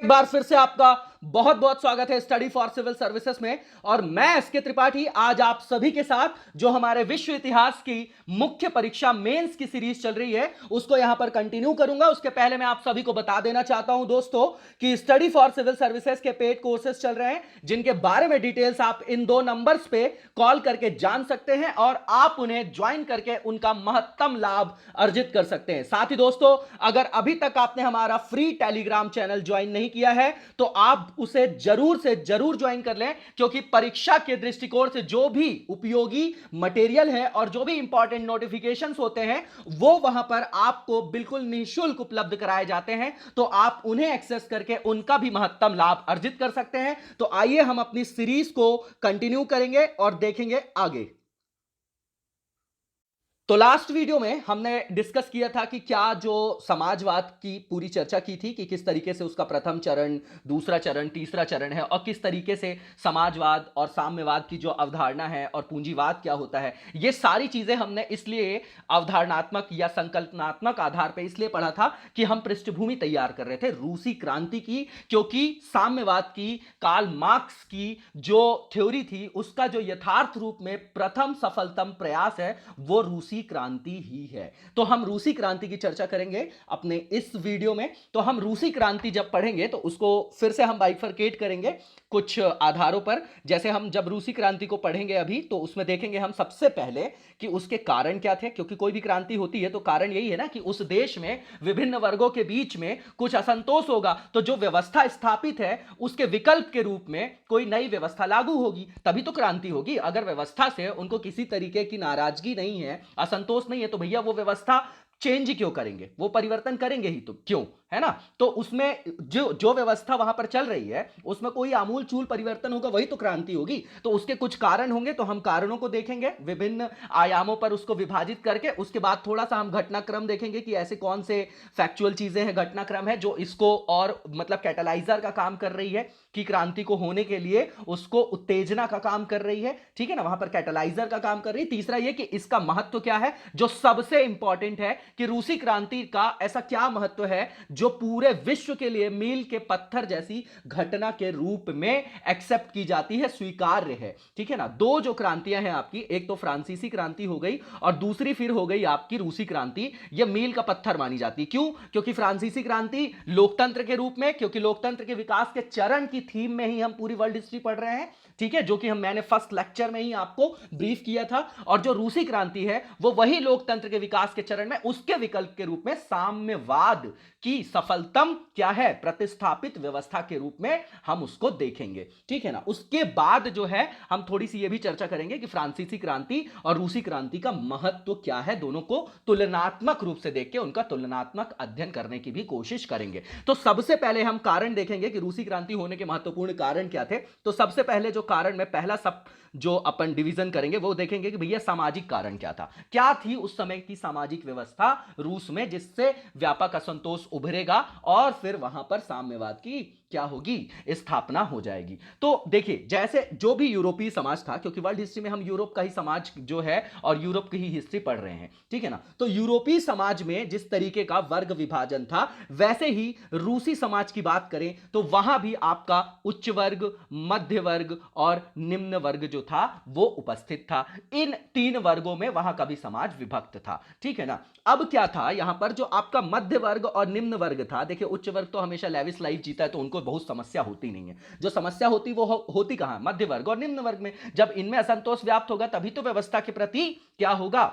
एक बार फिर से आपका बहुत बहुत स्वागत है स्टडी फॉर सिविल सर्विसेज में। और मैं एसके त्रिपाठी आज आप सभी के साथ जो हमारे विश्व इतिहास की मुख्य परीक्षा मेंस की सीरीज चल रही है उसको यहां पर कंटिन्यू करूंगा। उसके पहले मैं आप सभी को बता देना चाहता हूं दोस्तों कि स्टडी फॉर सिविल सर्विसेज के पेड कोर्सेज चल रहे हैं जिनके बारे में डिटेल्स आप इन दो नंबर्स पे कॉल करके जान सकते हैं और आप उन्हें ज्वाइन करके उनका महत्तम लाभ अर्जित कर सकते हैं। साथ ही दोस्तों, अगर अभी तक आपने हमारा फ्री टेलीग्राम चैनल ज्वाइन नहीं किया है तो आप उसे जरूर से जरूर ज्वाइन कर लें, क्योंकि परीक्षा के दृष्टिकोण से जो भी उपयोगी मटेरियल है और जो भी इंपॉर्टेंट नोटिफिकेशंस होते हैं वो वहां पर आपको बिल्कुल निःशुल्क उपलब्ध कराए जाते हैं, तो आप उन्हें एक्सेस करके उनका भी महत्तम लाभ अर्जित कर सकते हैं। तो आइए हम अपनी सीरीज को कंटिन्यू करेंगे और देखेंगे आगे। तो लास्ट वीडियो में हमने डिस्कस किया था कि क्या जो समाजवाद की पूरी चर्चा की थी कि किस तरीके से उसका प्रथम चरण, दूसरा चरण, तीसरा चरण है और किस तरीके से समाजवाद और साम्यवाद की जो अवधारणा है और पूंजीवाद क्या होता है, ये सारी चीजें हमने इसलिए अवधारणात्मक या संकल्पनात्मक आधार पर इसलिए पढ़ा था कि हम पृष्ठभूमि तैयार कर रहे थे रूसी क्रांति की, क्योंकि साम्यवाद की, कार्ल मार्क्स की जो थ्योरी थी उसका जो यथार्थ रूप में प्रथम सफलतम प्रयास है वो रूसी क्रांति ही है। तो हम रूसी क्रांति की चर्चा करेंगे अपने इस वीडियो में। तो हम रूसी क्रांति जब पढ़ेंगे तो उसको फिर से हम बाइफरकेट करेंगे कुछ आधारों पर। जैसे हम जब रूसी क्रांति को पढ़ेंगे अभी तो उसमें देखेंगे हम सबसे पहले कि उसके कारण क्या थे, क्योंकि कोई भी क्रांति होती है तो कारण यही है ना कि उस देश में विभिन्न वर्गों के बीच में कुछ असंतोष होगा, तो जो व्यवस्था स्थापित है उसके विकल्प के रूप में कोई नई व्यवस्था लागू होगी, तभी तो क्रांति होगी। अगर व्यवस्था से उनको किसी तरीके की नाराजगी नहीं है, असंतोष नहीं है, तो भैया वो व्यवस्था चेंज क्यों करेंगे, वो परिवर्तन करेंगे ही तो क्यों, है ना। तो उसमें जो जो व्यवस्था वहां पर चल रही है उसमें कोई आमूल चूल परिवर्तन होगा, वही तो क्रांति होगी। तो उसके कुछ कारण होंगे, तो हम कारणों को देखेंगे विभिन्न आयामों पर उसको विभाजित करके। उसके बाद थोड़ा सा हम घटनाक्रम देखेंगे कि ऐसे कौन से फैक्चुअल चीजें हैं, घटनाक्रम है जो इसको और मतलब कैटलाइजर का काम कर रही है कि क्रांति को होने के लिए उसको उत्तेजना का काम कर रही है, ठीक है ना, वहां पर कैटलाइजर का काम कर रही है। तीसरा यह कि इसका महत्व क्या है, जो सबसे इंपॉर्टेंट है कि रूसी क्रांति का ऐसा क्या महत्व है जो पूरे विश्व के लिए मील के पत्थर जैसी घटना के रूप में एक्सेप्ट की जाती है, स्वीकार्य है, ठीक है ना। दो जो क्रांतियां हैं आपकी, एक तो फ्रांसीसी क्रांति हो गई और दूसरी फिर हो गई आपकी रूसी क्रांति। यह मील का पत्थर मानी जाती है। क्यों? क्योंकि फ्रांसीसी क्रांति लोकतंत्र के रूप में, क्योंकि लोकतंत्र के विकास के चरण की थीम में ही हम पूरी वर्ल्ड हिस्ट्री पढ़ रहे हैं, ठीक है, जो कि मैंने फर्स्ट लेक्चर में ही आपको ब्रीफ किया था। और जो रूसी क्रांति है वो वही लोकतंत्र के विकास के चरण में उसके विकल्प के रूप में साम्यवाद की सफलतम क्या है, प्रतिस्थापित व्यवस्था के रूप में हम उसको देखेंगे, ठीक है ना। उसके बाद जो है हम थोड़ी सी ये भी चर्चा करेंगे कि फ्रांसीसी क्रांति और रूसी क्रांति का महत्व क्या है, दोनों को तुलनात्मक रूप से देख के उनका तुलनात्मक अध्ययन करने की भी कोशिश करेंगे। तो सबसे पहले हम कारण देखेंगे कि रूसी क्रांति होने के महत्वपूर्ण कारण क्या थे। तो सबसे पहले जो कारण में पहला सब जो अपन डिवीजन करेंगे वो देखेंगे कि भैया सामाजिक कारण क्या था, क्या थी उस समय की सामाजिक व्यवस्था रूस में जिससे व्यापक असंतोष उभरेगा और फिर वहां पर साम्यवाद की क्या होगी, स्थापना हो जाएगी। तो देखिए, जैसे जो भी यूरोपीय समाज था, क्योंकि वर्ल्ड हिस्ट्री में हम यूरोप का ही समाज जो है और यूरोप की ही हिस्ट्री पढ़ रहे हैं, ठीक है ना। तो यूरोपीय समाज में जिस तरीके का वर्ग विभाजन था वैसे ही रूसी समाज की बात करें तो वहां भी आपका उच्च वर्ग, मध्य वर्ग और निम्न वर्ग जो था वो उपस्थित था। इन तीन वर्गों में वहां का भी समाज विभक्त था, ठीक है ना। अब क्या था यहां पर, जो आपका मध्य वर्ग और निम्न वर्ग था, देखिए उच्च वर्ग तो हमेशा लेविश लाइफ जीता है तो उनको बहुत समस्या होती नहीं है। जो समस्या होती वो होती कहां, मध्य वर्ग और निम्न वर्ग में। जब इनमें असंतोष व्याप्त होगा तभी तो व्यवस्था के प्रति क्या होगा,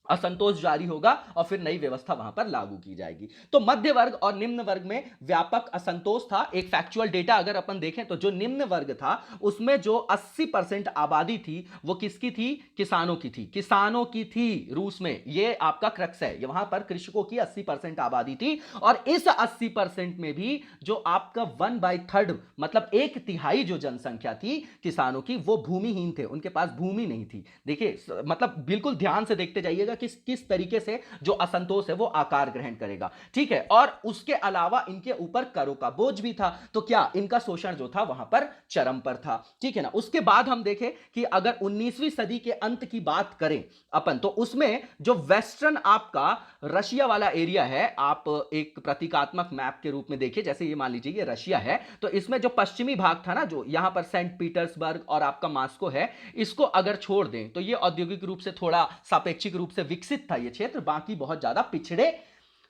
असंतोष जारी होगा और फिर नई व्यवस्था वहां पर लागू की जाएगी। तो मध्य वर्ग और निम्न वर्ग में व्यापक असंतोष था। एक फैक्चुअल डेटा अगर अपन देखें तो जो निम्न वर्ग था उसमें जो 80% आबादी थी वो किसकी थी, किसानों की थी, किसानों की थी रूस में। ये आपका क्रक्स है, ये वहां पर कृषकों की 80% आबादी थी। और इस 80% में भी जो आपका 1/3 मतलब 1/3 जो जनसंख्या थी किसानों की वो भूमिहीन थे, उनके पास भूमि नहीं थी। देखिए मतलब बिल्कुल ध्यान से देखते जाइएगा किस किस तरीके से जो असंतोष है वो आकार ग्रहण करेगा, ठीक है। और उसके अलावा इनके ऊपर करों का बोझ भी था, तो क्या इनका शोषण जो था वहां पर चरम पर था, ठीक है ना। उसके बाद हम देखें कि अगर 19वीं सदी के अंत की बात करें अपन, तो उसमें जो वेस्टर्न आपका रशिया वाला एरिया है, आप एक प्रतीकात्मक मैप के रूप में देखिए, जैसे ये मान लीजिए ये रशिया है, तो इसमें जो पश्चिमी भाग था ना, जो यहां पर सेंट पीटर्सबर्ग और आपका मॉस्को है, इसको अगर छोड़ दें तो ये औद्योगिक रूप से थोड़ा सापेक्षिक रूप से विकसित था ये क्षेत्र, बाकी बहुत ज्यादा पिछड़े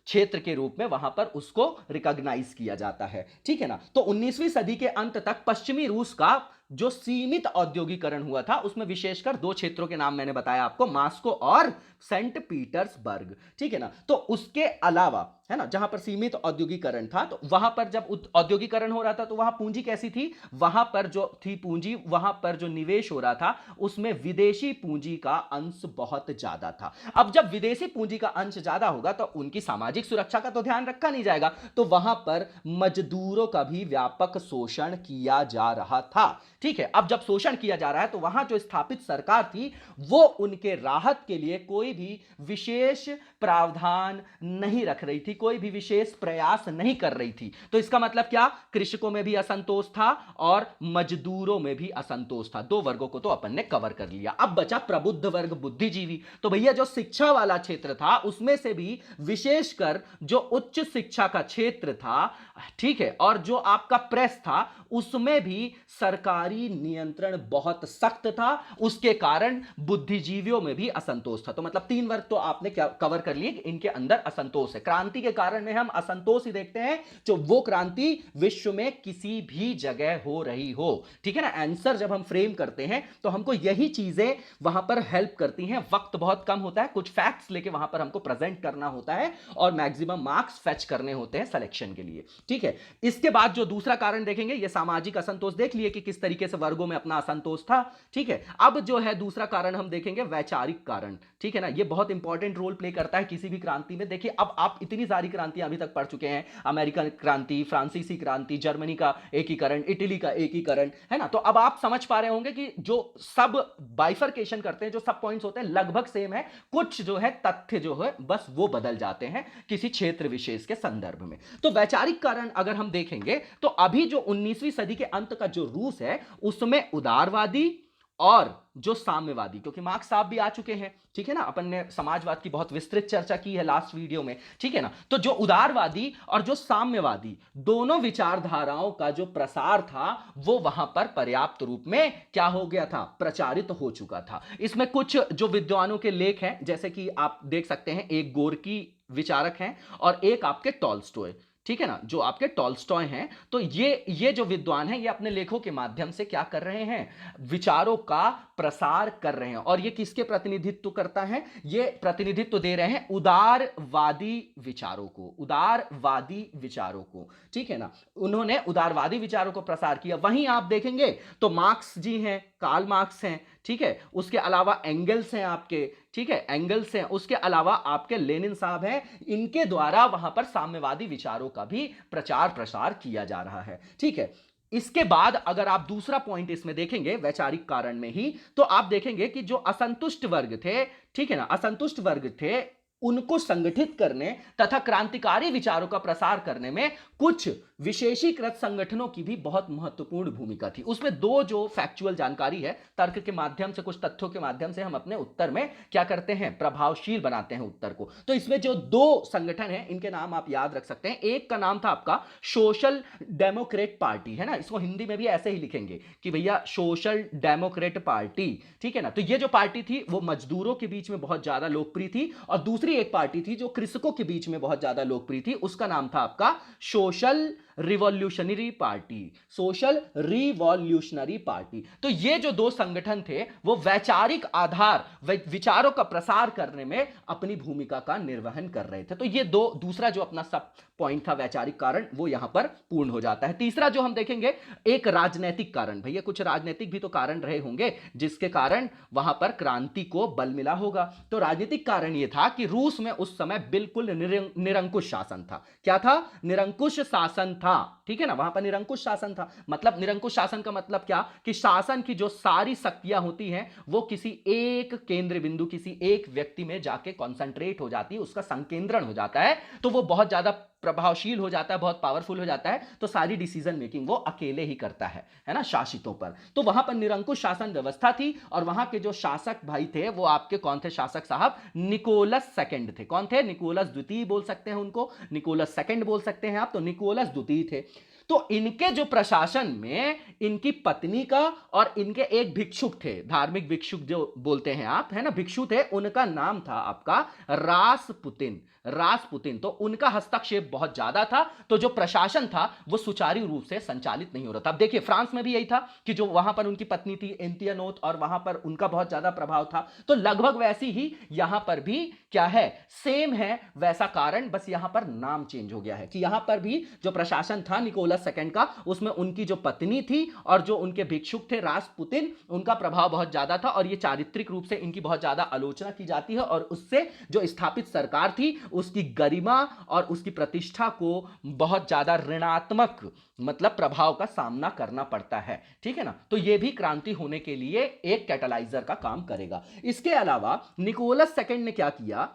क्षेत्र के रूप में वहां पर उसको रिकॉग्नाइज किया जाता है, ठीक है ना। तो 19वीं सदी के अंत तक पश्चिमी रूस का जो सीमित औद्योगिकरण हुआ था, उसमें विशेषकर दो क्षेत्रों के नाम मैंने बताया आपको, मॉस्को और सेंट पीटर्सबर्ग, ठीक है ना। तो उसके अलावा है ना, जहां पर सीमित औद्योगिकरण था, तो वहां पर जब औद्योगिकरण हो रहा था तो वहां पूंजी कैसी थी, वहां पर जो थी पूंजी, वहां पर जो निवेश हो रहा था उसमें विदेशी पूंजी का अंश बहुत ज्यादा था। अब जब विदेशी पूंजी का अंश ज्यादा होगा तो उनकी सामाजिक सुरक्षा का तो ध्यान रखा नहीं जाएगा, तो वहां पर मजदूरों का भी व्यापक शोषण किया जा रहा था, ठीक है। अब जब शोषण किया जा रहा है तो वहां जो स्थापित सरकार थी वो उनके राहत के लिए कोई भी विशेष प्रावधान नहीं रख रही थी, कोई भी विशेष प्रयास नहीं कर रही थी। तो इसका मतलब क्या, कृषकों में भी असंतोष था और मजदूरों में भी असंतोष था, दो वर्गों को तो अपन ने कवर कर लिया। अब बचा प्रबुद्ध वर्ग, बुद्धिजीवी। तो भैया जो शिक्षा वाला क्षेत्र था उसमें से भी विशेषकर जो उच्च शिक्षा का क्षेत्र था, ठीक है, और जो आपका प्रेस था उसमें भी सरकारी नियंत्रण बहुत सख्त था, उसके कारण बुद्धिजीवियों में भी असंतोष था। तो मतलब तीन वर्ग तो आपने क्या कवर कर लिए, इनके अंदर असंतोष है। क्रांति के कारण में हम असंतोष ही देखते हैं, जो वो क्रांति विश्व में किसी भी जगह हो रही हो, ठीक है ना। आंसर जब हम फ्रेम करते हैं तो हमको यही चीजें वहां पर हेल्प करती हैं। वक्त बहुत कम होता है, कुछ फैक्ट्स लेके वहां पर हमको प्रेजेंट करना होता है और मैक्सिमम मार्क्स फेच करने होते हैं सिलेक्शन के लिए, ठीक है। इसके बाद जो दूसरा कारण देखेंगे, ये सामाजिक असंतोष देख लिए कि किस तरीके से वर्गों में अपना असंतोष था, ठीक है। अब जो है दूसरा कारण हम देखेंगे वैचारिक कारण, ठीक है ना। ये बहुत इंपॉर्टेंट रोल प्ले करता है किसी भी क्रांति में। देखिए अब आप इतनी सारी क्रांतियां अभी तक पढ़ चुके हैं, अमेरिकन क्रांति, फ्रांसीसी क्रांति, जर्मनी का एकीकरण, इटली का एकीकरण, है ना। तो अब आप समझ पा रहे होंगे कि जो सब बाइफरकेशन करते हैं, जो सब पॉइंट्स होते हैं लगभग सेम है, कुछ जो है तथ्य जो है बस वो बदल जाते हैं किसी क्षेत्र विशेष के संदर्भ में। तो वैचारिक कारण अगर हम देखेंगे तो अभी जो 19वीं सदी के अंत का जो रूस है उसमें उदारवादी और जो साम्यवादी, क्योंकि मार्क्स साहब भी आ चुके हैं, ठीक है ना, अपन ने समाजवाद की बहुत विस्तृत चर्चा की है लास्ट वीडियो में, ठीक है ना। तो जो उदारवादी और जो साम्यवादी दोनों विचारधाराओं का जो प्रसार था वो वहां पर पर्याप्त रूप में क्या हो गया था, प्रचारित हो चुका था। इसमें कुछ जो विद्वानों के लेख हैं, जैसे कि आप देख सकते हैं, एक गोर्की विचारक हैं और एक आपके टॉल्स्टॉय, ठीक है ना, जो आपके टॉल्स्टॉय हैं। तो ये जो विद्वान हैं ये अपने लेखों के माध्यम से क्या कर रहे हैं, विचारों का प्रसार कर रहे हैं। और ये किसके प्रतिनिधित्व करता है, ये प्रतिनिधित्व दे रहे हैं उदारवादी विचारों को, उदारवादी विचारों को, ठीक है ना। उन्होंने उदारवादी विचारों को प्रसार किया। वहीं आप देखेंगे तो मार्क्स जी हैं, कार्ल मार्क्स हैं, ठीक है, उसके अलावा एंगल्स हैं आपके, ठीक है, एंगल्स हैं, उसके अलावा आपके लेनिन साहब हैं। इनके द्वारा वहां पर साम्यवादी विचारों का भी प्रचार प्रसार किया जा रहा है, ठीक है। इसके बाद अगर आप दूसरा पॉइंट इसमें देखेंगे वैचारिक कारण में ही, तो आप देखेंगे कि जो असंतुष्ट वर्ग थे, ठीक है ना, असंतुष्ट वर्ग थे, उनको संगठित करने तथा क्रांतिकारी विचारों का प्रसार करने में कुछ विशेषीकृत संगठनों की भी बहुत महत्वपूर्ण भूमिका थी। उसमें दो जो फैक्चुअल जानकारी है, तर्क के माध्यम से, कुछ तथ्यों के माध्यम से हम अपने उत्तर में क्या करते हैं, प्रभावशील बनाते हैं उत्तर को। तो इसमें जो दो संगठन हैं इनके नाम आप याद रख सकते हैं। एक का नाम था आपका सोशल डेमोक्रेट पार्टी, है ना, इसको हिंदी में भी ऐसे ही लिखेंगे कि भैया सोशल डेमोक्रेट पार्टी, ठीक है ना। तो ये जो पार्टी थी वो मजदूरों के बीच में बहुत ज्यादा लोकप्रिय थी, और दूसरी एक पार्टी थी जो कृषकों के बीच में बहुत ज्यादा लोकप्रिय थी, उसका नाम था आपका social revolutionary party, social revolutionary party. तो ये जो दो संगठन थे वो वैचारिक आधार, विचारों का प्रसार करने में अपनी भूमिका का निर्वहन कर रहे थे। तो ये दो, दूसरा जो अपना सब पॉइंट था वैचारिक कारण, वो यहां पर पूर्ण हो जाता है। तीसरा जो हम देखेंगे, एक राजनीतिक कारण। भैया कुछ राजनीतिक भी तो कारण रहे होंगे जिसके कारण वहां पर क्रांति को बल मिला होगा। तो राजनीतिक कारण यह था कि रूस में उस समय बिल्कुल निरंकुश शासन था। क्या था? निरंकुश शासन था। ठीक है ना, वहां पर निरंकुश शासन था। मतलब निरंकुश शासन का मतलब क्या, कि शासन की जो सारी शक्तियां होती हैं वो किसी एक केंद्र बिंदु, किसी एक व्यक्ति में जाके कॉन्सेंट्रेट हो जाती है, उसका संकेंद्रण हो जाता है, तो वो बहुत ज्यादा प्रभावशील हो जाता है, बहुत पावरफुल हो जाता है, तो सारी डिसीजन मेकिंग वो अकेले ही करता है ना, शासितों पर। तो वहां पर निरंकुश शासन व्यवस्था थी, और वहां के जो शासक भाई थे वो आपके कौन थे? शासक साहब निकोलस सेकंड थे। कौन थे? निकोलस द्वितीय बोल सकते हैं उनको, निकोलस सेकंड बोल सकते हैं आप, तो निकोलस द्वितीय थे। तो इनके जो प्रशासन में इनकी पत्नी का और इनके एक भिक्षुक थे, धार्मिक भिक्षुक जो बोलते हैं आप, है ना, भिक्षु थे, उनका नाम था आपका रासपुतिन। रासपुतिन, तो उनका हस्तक्षेप बहुत ज्यादा था, तो जो प्रशासन था वो सुचारू रूप से संचालित नहीं हो रहा था। अब देखिए फ्रांस में भी यही था कि जो वहां पर उनकी पत्नी थी एंटियानोत, और वहां पर उनका बहुत ज्यादा प्रभाव था, तो लगभग वैसी ही यहां पर भी क्या है, सेम है वैसा कारण, बस यहां पर नाम चेंज हो गया है कि यहां पर भी जो प्रशासन था निकोलस सेकंड का, उसमें उनकी जो पत्नी थी और जो उनके भिक्षुक थे रासपुतिन, उनका प्रभाव बहुत ज्यादा था, और ये चारित्रिक रूप से इनकी बहुत ज्यादा आलोचना की जाती है, और उससे जो स्थापित सरकार थी उसकी गरिमा और उसकी प्रतिष्ठा को बहुत ज्यादा ऋणात्मक मतलब प्रभाव का सामना करना पड़ता है। ठीक है ना, तो यह भी क्रांति होने के लिए एक कैटलाइजर का काम करेगा। इसके अलावा निकोलस सेकंड ने क्या किया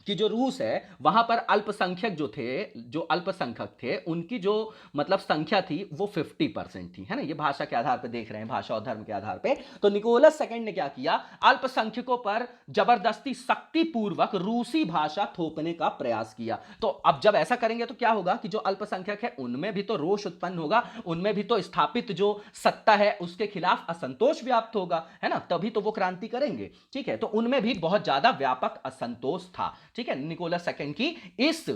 कि जो रूस है वहां पर अल्पसंख्यक जो थे, जो अल्पसंख्यक थे, उनकी जो मतलब संख्या थी वो 50% थी, है ना, ये भाषा के आधार पर देख रहे हैं, भाषा और धर्म के आधार पे। तो निकोलस सेकंड ने क्या किया, अल्पसंख्यकों पर जबरदस्ती शक्तिपूर्वक रूसी भाषा थोपने का प्रयास किया। तो अब जब ऐसा करेंगे तो क्या होगा कि जो अल्पसंख्यक है उनमें भी तो रोष उत्पन्न होगा, उनमें भी तो स्थापित जो सत्ता है उसके खिलाफ असंतोष व्याप्त होगा, है ना, तभी तो वो क्रांति करेंगे। ठीक है, तो उनमें भी बहुत ज्यादा व्यापक असंतोष था। ठीक है, निकोलस सेकंड की इस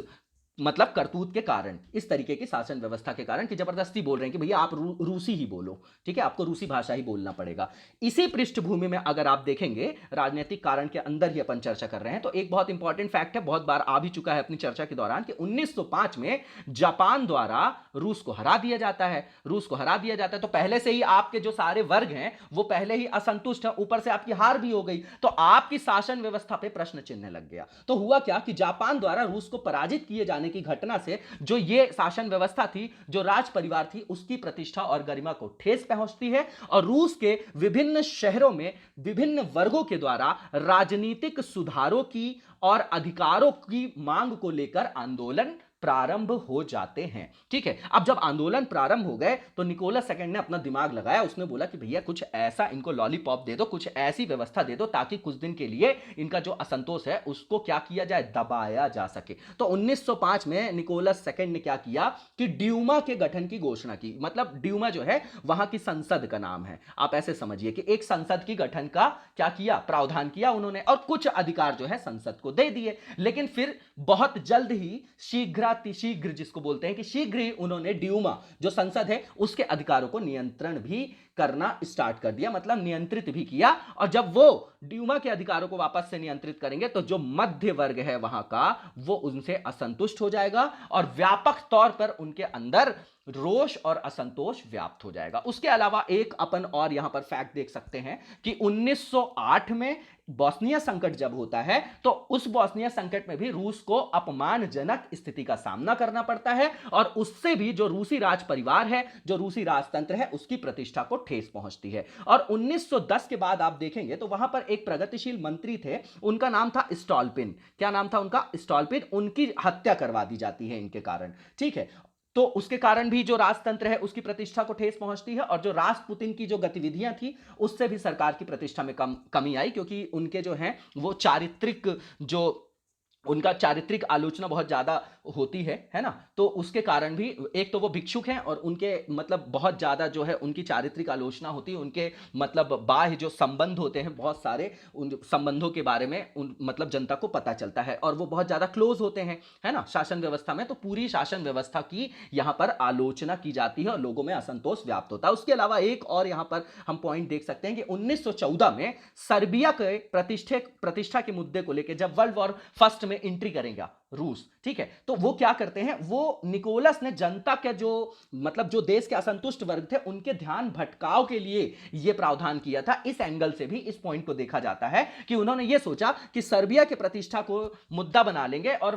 मतलब करतूत के कारण, इस तरीके की शासन व्यवस्था के कारण कि जबरदस्ती बोल रहे हैं कि भैया आप रूसी ही बोलो, ठीक है, आपको रूसी भाषा ही बोलना पड़ेगा। इसी पृष्ठभूमि में अगर आप देखेंगे राजनीतिक कारण के अंदर ही अपन चर्चा कर रहे हैं, तो एक बहुत इंपॉर्टेंट फैक्ट है, बहुत बार आ भी चुका है अपनी चर्चा के दौरान, कि 1905 में जापान द्वारा रूस को हरा दिया जाता है। रूस को हरा दिया जाता है तो पहले से ही आपके जो सारे वर्ग हैं वो पहले ही असंतुष्ट हैं, ऊपर से आपकी हार भी हो गई, तो आपकी शासन व्यवस्था पे प्रश्न चिन्ह लग गया। तो हुआ क्या कि जापान द्वारा रूस को पराजित किए जाने की घटना से जो ये शासन व्यवस्था थी, जो राज परिवार थी, उसकी प्रतिष्ठा और गरिमा को ठेस पहुंचती है, और रूस के विभिन्न शहरों में विभिन्न वर्गों के द्वारा राजनीतिक सुधारों की और अधिकारों की मांग को लेकर आंदोलन प्रारंभ हो जाते हैं। ठीक है, अब जब आंदोलन प्रारंभ हो गए तो निकोलस सेकंड ने अपना दिमाग लगाया, उसने बोला कि भैया कुछ ऐसा इनको लॉलीपॉप दे दो, कुछ ऐसी व्यवस्था दे दो ताकि कुछ दिन के लिए इनका जो असंतोष है उसको क्या किया जाए, दबाया जा सके। तो 1905 में निकोलस सेकंड ने क्या किया कि ड्यूमा के गठन की घोषणा की। मतलब ड्यूमा जो है वहां की संसद का नाम है, आप ऐसे समझिए कि एक संसद की गठन का क्या किया, प्रावधान किया उन्होंने, और कुछ अधिकार जो है संसद को दे दिए। लेकिन फिर बहुत जल्द ही शीघ्र जिसको बोलते हैं कि शीघ्र ही उन्होंने ड्यूमा जो संसद है उसके अधिकारों को नियंत्रण भी करना स्टार्ट कर दिया, मतलब नियंत्रित भी किया। और जब वो ड्यूमा के अधिकारों को वापस से नियंत्रित करेंगे तो जो मध्य वर्ग है वहां का वो उनसे असंतुष्ट हो जाएगा, और व्यापक तौर पर उनके अंदर रोष और असंतोष व्याप्त हो जाएगा। उसके अलावा एक अपन और यहां पर फैक्ट देख सकते हैं कि 1908 में बोस्निया संकट जब होता है तो उस बोस्निया संकट में भी रूस को अपमानजनक स्थिति का सामना करना पड़ता है, और उससे भी जो रूसी राज परिवार है, जो रूसी राजतंत्र है, उसकी प्रतिष्ठा को ठेस पहुंचती है। और 1910 के बाद आप देखेंगे तो वहां पर एक प्रगतिशील मंत्री थे, उनका नाम था स्टॉल्पिन। क्या नाम था उनका? स्टॉल्पिन। उनकी हत्या करवा दी जाती है इनके कारण। ठीक है, तो उसके कारण भी जो राजतंत्र है उसकी प्रतिष्ठा को ठेस पहुंचती है, और जो रासपुतिन की जो गतिविधियां थी उससे भी सरकार की प्रतिष्ठा में कमी आई, क्योंकि उनके जो हैं वो चारित्रिक जो उनका चारित्रिक आलोचना बहुत ज्यादा होती है ना, तो उसके कारण भी एक तो वो भिक्षुक हैं और उनके मतलब बहुत ज्यादा जो है उनकी चारित्रिक आलोचना होती है, उनके मतलब बाह्य जो संबंध होते हैं बहुत सारे, उन संबंधों के बारे में उन मतलब जनता को पता चलता है, और वो बहुत ज्यादा क्लोज होते हैं, है ना, शासन व्यवस्था में। तो पूरी शासन व्यवस्था की यहां पर आलोचना की जाती है और लोगों में असंतोष व्याप्त होता है। उसके अलावा एक और यहां पर हम पॉइंट देख सकते हैं कि 1914 में सर्बिया के प्रतिष्ठा के मुद्दे को लेकर जब वर्ल्ड वॉर फर्स्ट में एंट्री करेगा, रूस, ठीक है। तो वो क्या करते हैं, वो निकोलस ने जनता के जो मतलब जो देश के असंतुष्ट वर्ग थे उनके ध्यान भटकाव के लिए ये प्रावधान किया था। इस एंगल से भी इस पॉइंट को देखा जाता है कि उन्होंने ये सोचा कि सर्बिया के प्रतिष्ठा को मुद्दा बना लेंगे और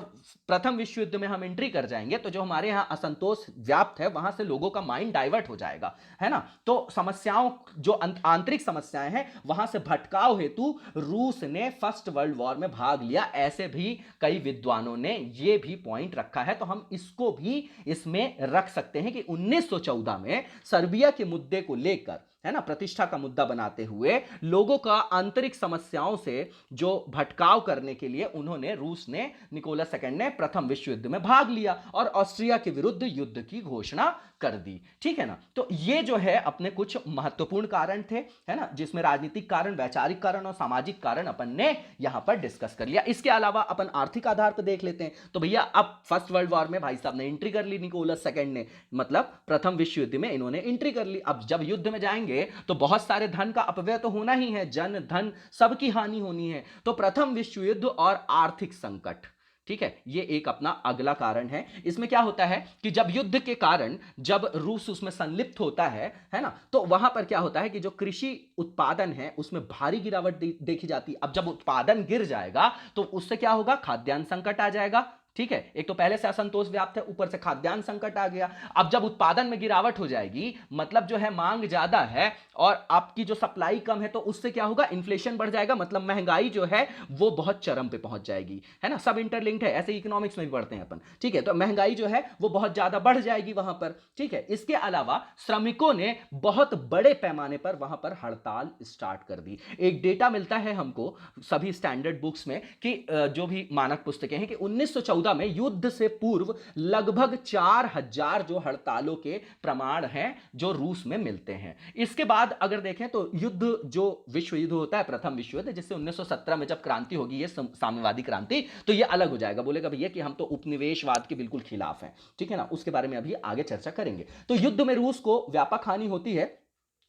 प्रथम विश्व युद्ध में हम एंट्री कर जाएंगे तो जो हमारे यहां असंतोष व्याप्त है वहां से लोगों का माइंड डाइवर्ट हो जाएगा, है ना। तो समस्याओं जो आंतरिक समस्याएं हैं वहां से भटकाव हेतु रूस ने फर्स्ट वर्ल्ड वॉर में भाग लिया। ऐसे भी कई विद्वानों ने ये भी पॉइंट रखा है, तो हम इसको भी इसमें रख सकते हैं कि 1914 में सर्बिया के मुद्दे को लेकर, है ना, प्रतिष्ठा का मुद्दा बनाते हुए लोगों का आंतरिक समस्याओं से जो भटकाव करने के लिए उन्होंने रूस ने निकोलस सेकंड ने प्रथम विश्व युद्ध में भाग लिया और ऑस्ट्रिया के विरुद्ध युद्ध की घोषणा कर दी, ठीक है ना। तो ये जो है अपने कुछ महत्वपूर्ण कारण थे, है ना, जिसमें राजनीतिक कारण, वैचारिक कारण और सामाजिक कारण अपन ने यहां पर डिस्कस कर लिया। इसके अलावा अपन आर्थिक आधार पर देख लेते हैं। तो भैया अब फर्स्ट वर्ल्ड वॉर में भाई साहब ने एंट्री कर ली, निकोलस सेकंड ने, मतलब प्रथम विश्व युद्ध में इन्होंने एंट्री कर ली। अब जब युद्ध में जाएंगे तो बहुत सारे धन का अपव्यय तो होना ही है, जन धन सबकी हानि होनी है। तो प्रथम विश्व युद्ध और आर्थिक संकट, ठीक है, ये एक अपना अगला कारण है। इसमें क्या होता है कि जब युद्ध के कारण जब रूस उसमें संलिप्त होता है ना, तो वहां पर क्या होता है कि जो कृषि उत्पादन है उसमें भारी गिरावट देखी जाती है। अब जब उत्पादन गिर जाएगा तो उससे क्या होगा, खाद्यान्न संकट आ जाएगा, ठीक है। एक तो पहले से असंतोष व्याप्त है, ऊपर से खाद्यान्न संकट आ गया। अब जब उत्पादन में गिरावट हो जाएगी, मतलब जो है मांग ज्यादा है और आपकी जो सप्लाई कम है, तो उससे क्या होगा, इन्फ्लेशन बढ़ जाएगा, मतलब महंगाई जो है वो बहुत चरम पे पहुंच जाएगी, है ना। सब इंटरलिंक्ड है, ऐसे इकोनॉमिक्स में भी पढ़ते हैं अपन, ठीक है। तो महंगाई जो है वो बहुत ज्यादा बढ़ जाएगी वहां पर, ठीक है। इसके अलावा श्रमिकों ने बहुत बड़े पैमाने पर वहां पर हड़ताल स्टार्ट कर दी। एक डेटा मिलता है हमको सभी स्टैंडर्ड बुक्स में कि जो भी मानक पुस्तकें हैं कि 1914 में युद्ध से पूर्व लगभग 4000 जो हड़तालों के प्रमाण हैं जो रूस में मिलते हैं। इसके बाद अगर देखें तो युद्ध जो विश्व युद्ध होता है, प्रथम विश्व युद्ध, जिससे 1917 में जब क्रांति होगी, ये साम्यवादी क्रांति, तो ये अलग हो जाएगा, बोलेगा भैया कि हम तो उपनिवेशवाद के बिल्कुल खिलाफ हैं, ठीक है ना। उसके बारे में अभी आगे चर्चा करेंगे। तो युद्ध में रूस को व्यापक हानि होती है।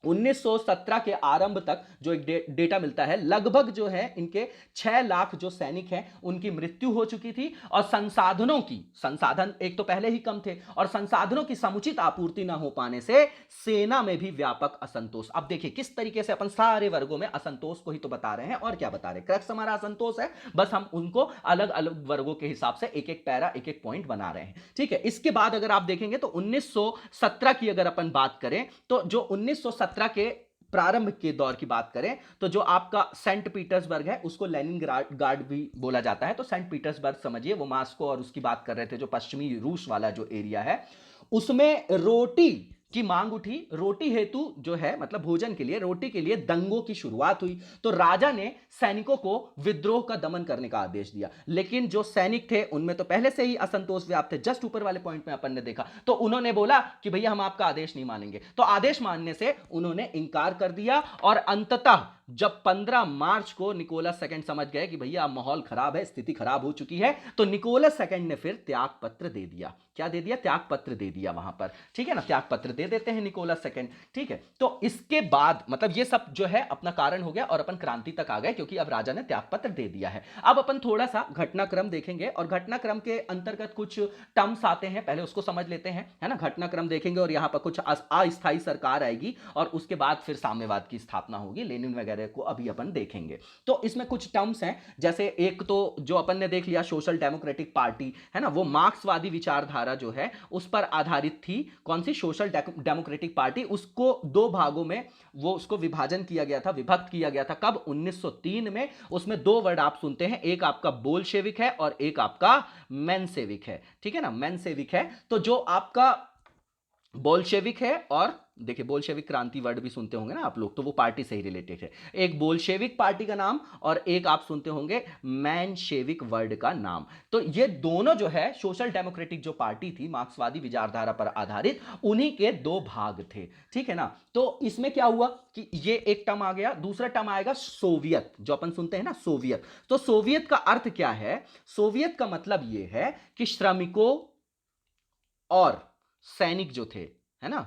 1917 के आरंभ तक जो एक डेटा मिलता है, लगभग जो है इनके 6 लाख जो सैनिक हैं उनकी मृत्यु हो चुकी थी और संसाधन एक तो पहले ही कम थे और संसाधनों की समुचित आपूर्ति ना हो पाने से सेना में भी व्यापक असंतोष। अब देखिए किस तरीके से अपन सारे वर्गों में असंतोष को ही तो बता रहे हैं और क्या बता रहे हैं, क्रक्स हमारा असंतोष है, बस हम उनको अलग अलग वर्गों के हिसाब से एक एक पैरा, एक एक पॉइंट बना रहे हैं, ठीक है। इसके बाद अगर आप देखेंगे तो 1917 की अगर अपन बात करें तो जो 1917 के प्रारंभ के दौर की बात करें तो जो आपका सेंट पीटर्सबर्ग है उसको लेनिनग्राड भी बोला जाता है। तो सेंट पीटर्सबर्ग समझिए वो मॉस्को और उसकी बात कर रहे थे, जो पश्चिमी रूस वाला जो एरिया है, उसमें रोटी की मांग उठी। रोटी हेतु जो है मतलब भोजन के लिए, रोटी के लिए दंगों की शुरुआत हुई। तो राजा ने सैनिकों को विद्रोह का दमन करने का आदेश दिया, लेकिन जो सैनिक थे उनमें तो पहले से ही असंतोष व्याप्त थे। जस्ट ऊपर वाले पॉइंट में अपन ने देखा, तो उन्होंने बोला कि भैया हम आपका आदेश नहीं मानेंगे। तो आदेश मानने से उन्होंने इंकार कर दिया और अंततः जब 15 मार्च को निकोलस सेकंड समझ गए कि भैया माहौल खराब है, स्थिति खराब हो चुकी है, तो निकोलस सेकंड ने फिर त्याग पत्र दे दिया। क्या दे दिया, त्याग पत्र दे दिया वहां पर, ठीक है ना। त्याग पत्र दे देते हैं निकोलस सेकंड, ठीक है। तो इसके बाद मतलब ये सब जो है अपना कारण हो गया और अपन क्रांति तक आ गए क्योंकि अब राजा ने त्याग पत्र दे दिया है। अब अपन थोड़ा सा घटनाक्रम देखेंगे और घटनाक्रम के अंतर्गत कुछ टर्म्स आते हैं, पहले उसको समझ लेते हैं, है ना। घटनाक्रम देखेंगे और यहां पर कुछ अस्थायी सरकार आएगी और उसके बाद फिर साम्यवाद की स्थापना होगी, लेनिन वगैरह को अभी अपन देखेंगे। तो इसमें कुछ टर्म्स हैं, जैसे एक तो जो अपन ने देख लिया सोशल डेमोक्रेटिक पार्टी, है ना, वो मार्क्सवादी विचारधारा जो है उस पर आधारित थी। कौन सी, सोशल डेमोक्रेटिक पार्टी। उसको दो भागों में वो उसको विभाजन किया गया था, विभक्त किया गया था। कब, 1903 में। उसमें दो वर्ड आप सुनते हैं, एक आपका बोल्शेविक है और एक आपका मेनसेविक है, ठीक है ना। मेनसेविक है तो जो आपका बोल्शेविक है, और देखिए बोल्शेविक क्रांति वर्ड भी सुनते होंगे ना आप लोग, तो वो पार्टी से ही रिलेटेड है। एक बोल्शेविक पार्टी का नाम और एक आप सुनते होंगे मैनशेविक वर्ड का नाम। तो ये दोनों जो है सोशल डेमोक्रेटिक जो पार्टी थी मार्क्सवादी विचारधारा पर आधारित, उन्हीं के दो भाग थे, ठीक है ना। तो इसमें क्या हुआ कि ये एक टर्म आ गया, दूसरा टर्म आएगा सोवियत, जो अपन सुनते हैं ना सोवियत। तो सोवियत का अर्थ क्या है, सोवियत का मतलब ये है कि श्रमिकों और सैनिक जो थे, है ना,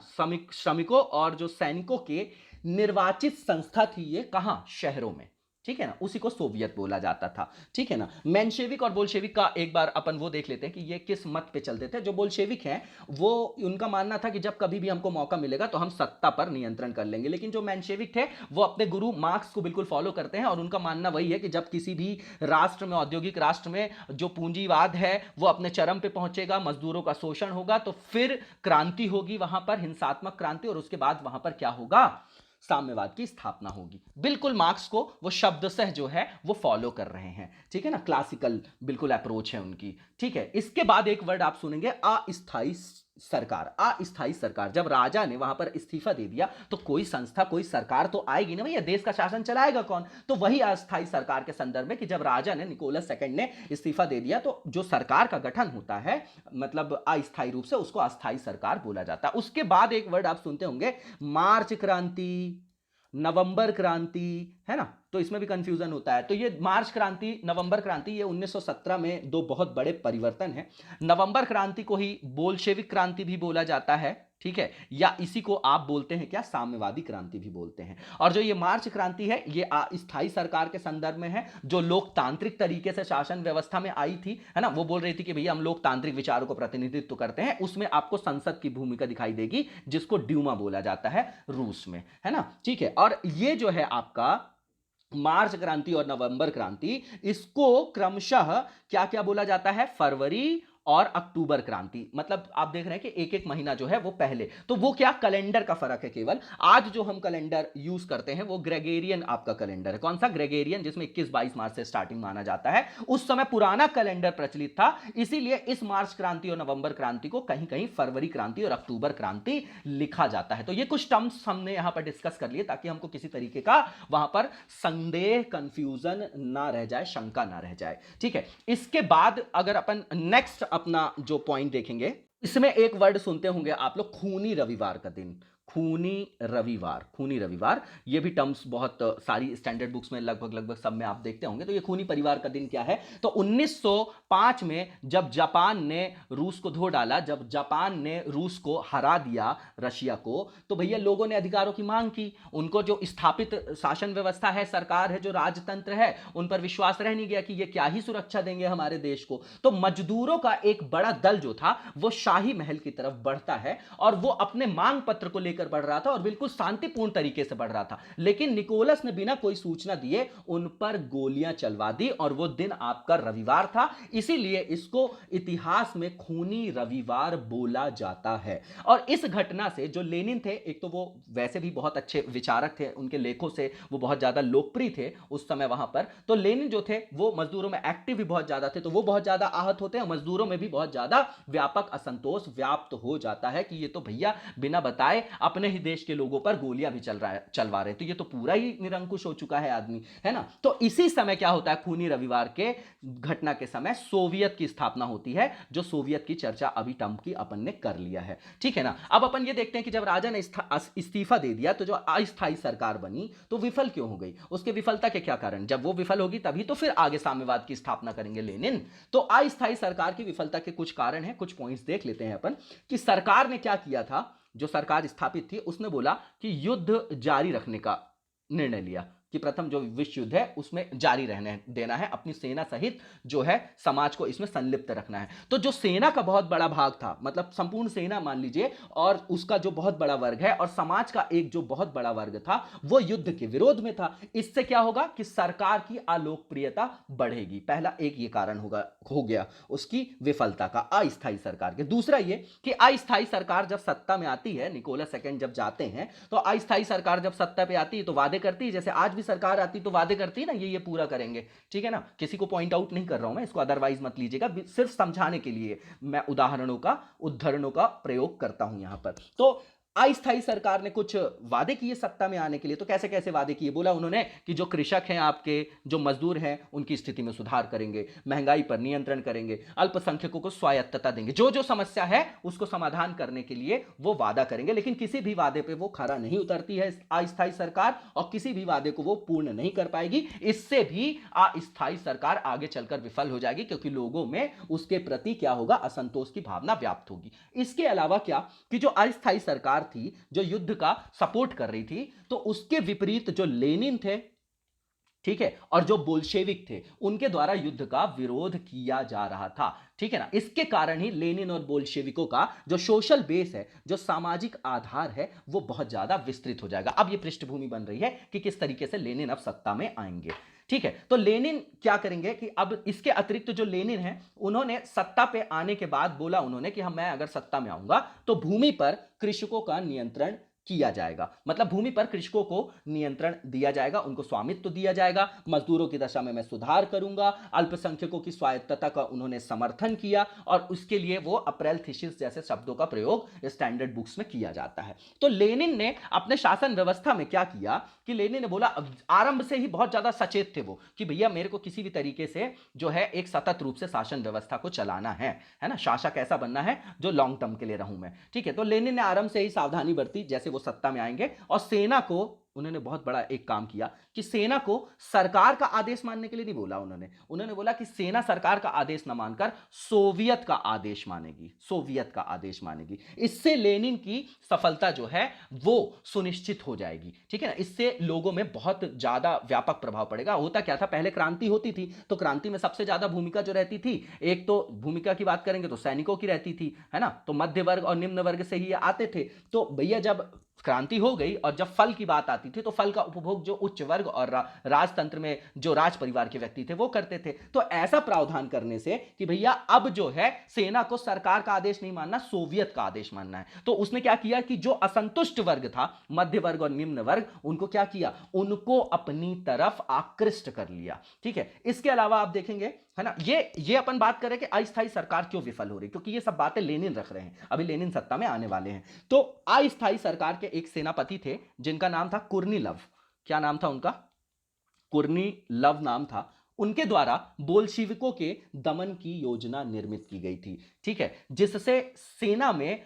श्रमिकों और जो सैनिकों के निर्वाचित संस्था थी, ये कहां, शहरों में, ठीक है ना, उसी को सोवियत बोला जाता था। ठीक है ना, मेंशेविक और बोल्शेविक का एक बार अपन वो देख लेते हैं कि ये किस मत पे चलते थे। जो बोल्शेविक हैं वो, उनका मानना था कि जब कभी भी हमको मौका मिलेगा तो हम सत्ता पर नियंत्रण कर लेंगे। लेकिन जो मेंशेविक थे वो अपने गुरु मार्क्स को बिल्कुल फॉलो करते हैं और उनका मानना वही है कि जब किसी भी राष्ट्र में, औद्योगिक राष्ट्र में जो पूंजीवाद है वो अपने चरम पे पहुंचेगा, मजदूरों का शोषण होगा, तो फिर क्रांति होगी वहां पर, हिंसात्मक क्रांति, और उसके बाद वहां पर क्या होगा, साम्यवाद की स्थापना होगी। बिल्कुल मार्क्स को वो शब्दशः जो है वो फॉलो कर रहे हैं। ठीक है ना, क्लासिकल बिल्कुल अप्रोच है उनकी। ठीक है, इसके बाद एक वर्ड आप सुनेंगे, अस्थाई सरकार। अस्थाई सरकार, जब राजा ने वहां पर इस्तीफा दे दिया तो कोई संस्था, कोई सरकार तो आएगी ना भैया, देश का शासन चलाएगा कौन, तो वही अस्थाई सरकार के संदर्भ में कि जब राजा ने, निकोलस सेकंड ने इस्तीफा दे दिया तो जो सरकार का गठन होता है, मतलब अस्थाई रूप से, उसको अस्थाई सरकार बोला जाता है। उसके बाद एक वर्ड आप सुनते होंगे, मार्च क्रांति, नवंबर क्रांति, है ना, तो इसमें भी कंफ्यूजन होता है। तो ये मार्च क्रांति, नवंबर क्रांति, ये 1917 में दो बहुत बड़े परिवर्तन हैं। नवंबर क्रांति को ही बोल्शेविक क्रांति भी बोला जाता है, ठीक है, या इसी को आप बोलते हैं क्या, साम्यवादी क्रांति भी बोलते हैं। और जो ये मार्च क्रांति है ये अस्थाई सरकार के संदर्भ में है, जो लोकतांत्रिक तरीके से शासन व्यवस्था में आई थी, है ना, वो बोल रही थी कि भैया हम लोकतांत्रिक विचारों को प्रतिनिधित्व करते हैं। उसमें आपको संसद की भूमिका दिखाई देगी, जिसको ड्यूमा बोला जाता है रूस में, है ना। ठीक है, और ये जो है आपका मार्च क्रांति और नवंबर क्रांति, इसको क्रमशः क्या क्या बोला जाता है, फरवरी और अक्टूबर क्रांति। मतलब आप देख रहे हैं कि एक एक महीना जो है वो पहले, तो वो क्या, कैलेंडर का फर्क है केवल। आज जो हम कैलेंडर यूज करते हैं वो ग्रेगोरियन आपका कैलेंडर है। कौन सा, ग्रेगोरियन, जिसमें 21-22 मार्च से स्टार्टिंग माना जाता है। उस समय पुराना कैलेंडर प्रचलित था, इसीलिए इस मार्च क्रांति और नवंबर क्रांति को कहीं कहीं फरवरी क्रांति और अक्टूबर क्रांति लिखा जाता है। तो ये कुछ टर्म्स हमने यहां पर डिस्कस कर लिए ताकि हमको किसी तरीके का वहां पर संदेह, कंफ्यूजन ना रह जाए, शंका ना रह जाए। ठीक है, इसके बाद अगर अपन नेक्स्ट अपना जो पॉइंट देखेंगे, इसमें एक वर्ड सुनते होंगे आप लोग, खूनी रविवार का दिन। खूनी रविवार, खूनी रविवार, ये भी टर्म्स बहुत सारी स्टैंडर्ड बुक्स में लगभग सब में आप देखते होंगे। तो ये खूनी परिवार का दिन क्या है, तो 1905 में जब जापान ने रूस को धो डाला, जब जापान ने रूस को हरा दिया, रशिया को, तो भैया लोगों ने अधिकारों की मांग की। उनको जो स्थापित शासन व्यवस्था है, सरकार है, जो राजतंत्र है, उन पर विश्वास रह नहीं गया कि ये क्या ही सुरक्षा देंगे हमारे देश को। तो मजदूरों का एक बड़ा दल जो था वो शाही महल की तरफ बढ़ता है और वो अपने मांग पत्र को लेकर बढ़ रहा था और बिल्कुल शांतिपूर्ण तरीके से बढ़ रहा था। लेकिन निकोलस ने बिना कोई सूचना दिए उन पर गोलियां चलवा दी और वो दिन आपका रविवार था, इसीलिए इसको इतिहास में खूनी रविवार बोला जाता है। और इस घटना से जो लेनिन थे, एक तो वो वैसे भी बहुत अच्छे विचारक थे, उनके लेखों से वो बहुत ज्यादा लोकप्रिय थे उस समय वहां पर। तो लेनिन जो थे वो मजदूरों में एक्टिव भी बहुत ज्यादा थे, तो वो बहुत ज्यादा आहत होते हैं। मजदूरों में भी बहुत ज्यादा व्यापक असंतोष व्याप्त हो जाता है कि ये तो भैया बिना बताए अपने ही देश के लोगों पर गोलियां भी चलवा रहे, तो ये तो पूरा ही निरंकुश हो चुका है आदमी, है ना। तो इसी समय क्या होता है, खूनी रविवार के घटना के समय सोवियत की स्थापना होती है, जो सोवियत की चर्चा अभी टर्म की अपन ने कर लिया है। ठीक है ना। अब अपन ये देखते हैं कि जब राजा ने इस्तीफा दे दिया तो जो अस्थायी सरकार बनी तो विफल क्यों हो गई, उसके विफलता के क्या कारण, जब वो विफल होगी तभी तो फिर आगे साम्यवाद की स्थापना करेंगे लेनिन। तो अस्थायी सरकार की विफलता के कुछ कारण हैं, कुछ पॉइंट्स देख लेते हैं अपन कि सरकार ने क्या किया था। जो सरकार स्थापित थी उसने बोला कि युद्ध जारी रखने का निर्णय लिया कि प्रथम जो विश्व युद्ध है उसमें जारी रहने देना है, अपनी सेना सहित जो है समाज को इसमें संलिप्त रखना है। तो जो सेना का बहुत बड़ा भाग था, मतलब संपूर्ण सेना मान लीजिए, और उसका जो बहुत बड़ा वर्ग है और समाज का एक जो बहुत बड़ा वर्ग था वो युद्ध के विरोध में था। इससे क्या होगा कि सरकार की अलोकप्रियता बढ़ेगी। पहला एक ये कारण हो गया उसकी विफलता का, अस्थायी सरकार के। दूसरा ये कि अस्थायी सरकार जब सत्ता में आती है, निकोलस सेकंड जब जाते हैं, तो अस्थायी सरकार जब सत्ता पे आती है तो वादे करती है, जैसे आज भी सरकार आती तो वादे करती है ना, ये पूरा करेंगे। ठीक है ना, किसी को पॉइंट आउट नहीं कर रहा हूं मैं, इसको अदरवाइज मत लीजिएगा, सिर्फ समझाने के लिए मैं उदाहरणों का प्रयोग करता हूं यहां पर। तो अस्थायी सरकार ने कुछ वादे किए सत्ता में आने के लिए। तो कैसे कैसे वादे किए, बोला उन्होंने कि जो कृषक हैं, आपके जो मजदूर हैं, उनकी स्थिति में सुधार करेंगे, महंगाई पर नियंत्रण करेंगे, अल्पसंख्यकों को स्वायत्तता देंगे, जो जो समस्या है उसको समाधान करने के लिए वो वादा करेंगे। लेकिन किसी भी वादे पे वो खरा नहीं उतरती है अस्थायी सरकार, और किसी भी वादे को वो पूर्ण नहीं कर पाएगी। इससे भी अस्थायी सरकार आगे चलकर विफल हो जाएगी, क्योंकि लोगों में उसके प्रति क्या होगा, असंतोष की भावना व्याप्त होगी। इसके अलावा क्या कि जो अस्थायी सरकार थी, जो युद्ध का सपोर्ट कर रही थी, तो उसके विपरीत जो लेनिन थे, ठीक है, और जो बोल्शेविक थे उनके द्वारा युद्ध का विरोध किया जा रहा था, ठीक है ना। इसके कारण ही लेनिन और बोल्शेविकों का जो सोशल बेस है, जो सामाजिक आधार है, वो बहुत ज्यादा विस्तृत हो जाएगा। अब ये पृष्ठभूमि बन रही है कि किस तरीके से लेनिन अब सत्ता में आएंगे, ठीक है। तो लेनिन क्या करेंगे कि अब इसके अतिरिक्त जो लेनिन है, उन्होंने सत्ता पे आने के बाद बोला उन्होंने कि हम मैं अगर सत्ता में आऊंगा तो भूमि पर कृषकों का नियंत्रण किया जाएगा, मतलब भूमि पर कृषकों को नियंत्रण दिया जाएगा, उनको स्वामित्व दिया जाएगा, मजदूरों की दशा में मैं सुधार करूंगा, अल्पसंख्यकों की स्वायत्तता का उन्होंने समर्थन किया, और उसके लिए वो अप्रैल थीसिस जैसे शब्दों का प्रयोग स्टैंडर्ड बुक्स में किया जाता है। तो लेनिन ने अपने शासन व्यवस्था में क्या किया कि लेनिन ने बोला, आरंभ से ही बहुत ज्यादा सचेत थे वो कि भैया मेरे को किसी भी तरीके से जो है एक सतत रूप से शासन व्यवस्था को चलाना है ना, शासक ऐसा बनना है जो लॉन्ग टर्म के लिए रहूं मैं, ठीक है। तो लेनिन ने आरंभ से ही सावधानी बरती, जैसे वो सत्ता में आएंगे, और सेना को उन्होंने बहुत बड़ा एक काम किया कि सेना को सरकार का आदेश मानने के लिए नहीं बोला उन्होंने बोला कि सेना सरकार का आदेश न मानकर सोवियत का आदेश मानेगी, सोवियत का आदेश मानेगी। इससे लेनिन की सफलता जो है वो सुनिश्चित हो जाएगी, ठीक है ना। इससे लोगों में बहुत ज्यादा व्यापक प्रभाव पड़ेगा। होता क्या था, पहले क्रांति होती थी तो क्रांति में सबसे ज्यादा भूमिका जो रहती थी, एक तो भूमिका की बात करेंगे तो सैनिकों की रहती थी, है ना, तो मध्य वर्ग और निम्न वर्ग से ही आते थे। तो भैया जब क्रांति हो गई और जब फल की बात आती थी तो फल का उपभोग जो उच्च वर्ग और राजतंत्र में जो राज परिवार के व्यक्ति थे वो करते थे। तो ऐसा प्रावधान करने से कि भैया अब जो है सेना को सरकार का आदेश नहीं मानना, सोवियत का आदेश मानना है, तो उसने क्या किया कि जो असंतुष्ट वर्ग था, मध्य वर्ग और निम्न वर्ग, उनको क्या किया, उनको अपनी तरफ आकृष्ट कर लिया, ठीक है। इसके अलावा आप देखेंगे, है ना, ये अपन बात करें कि अस्थायी सरकार क्यों विफल हो रही, क्योंकि ये सब बातें लेनिन रख रहे हैं, अभी लेनिन सत्ता में आने वाले हैं। तो अस्थायी सरकार के एक सेनापति थे जिनका नाम था कुर्निलव। क्या नाम था उनका? कुर्निलव नाम था। उनके द्वारा बोल्शिविकों के दमन की योजना निर्मित की गई थी, ठीक है, जिससे सेना में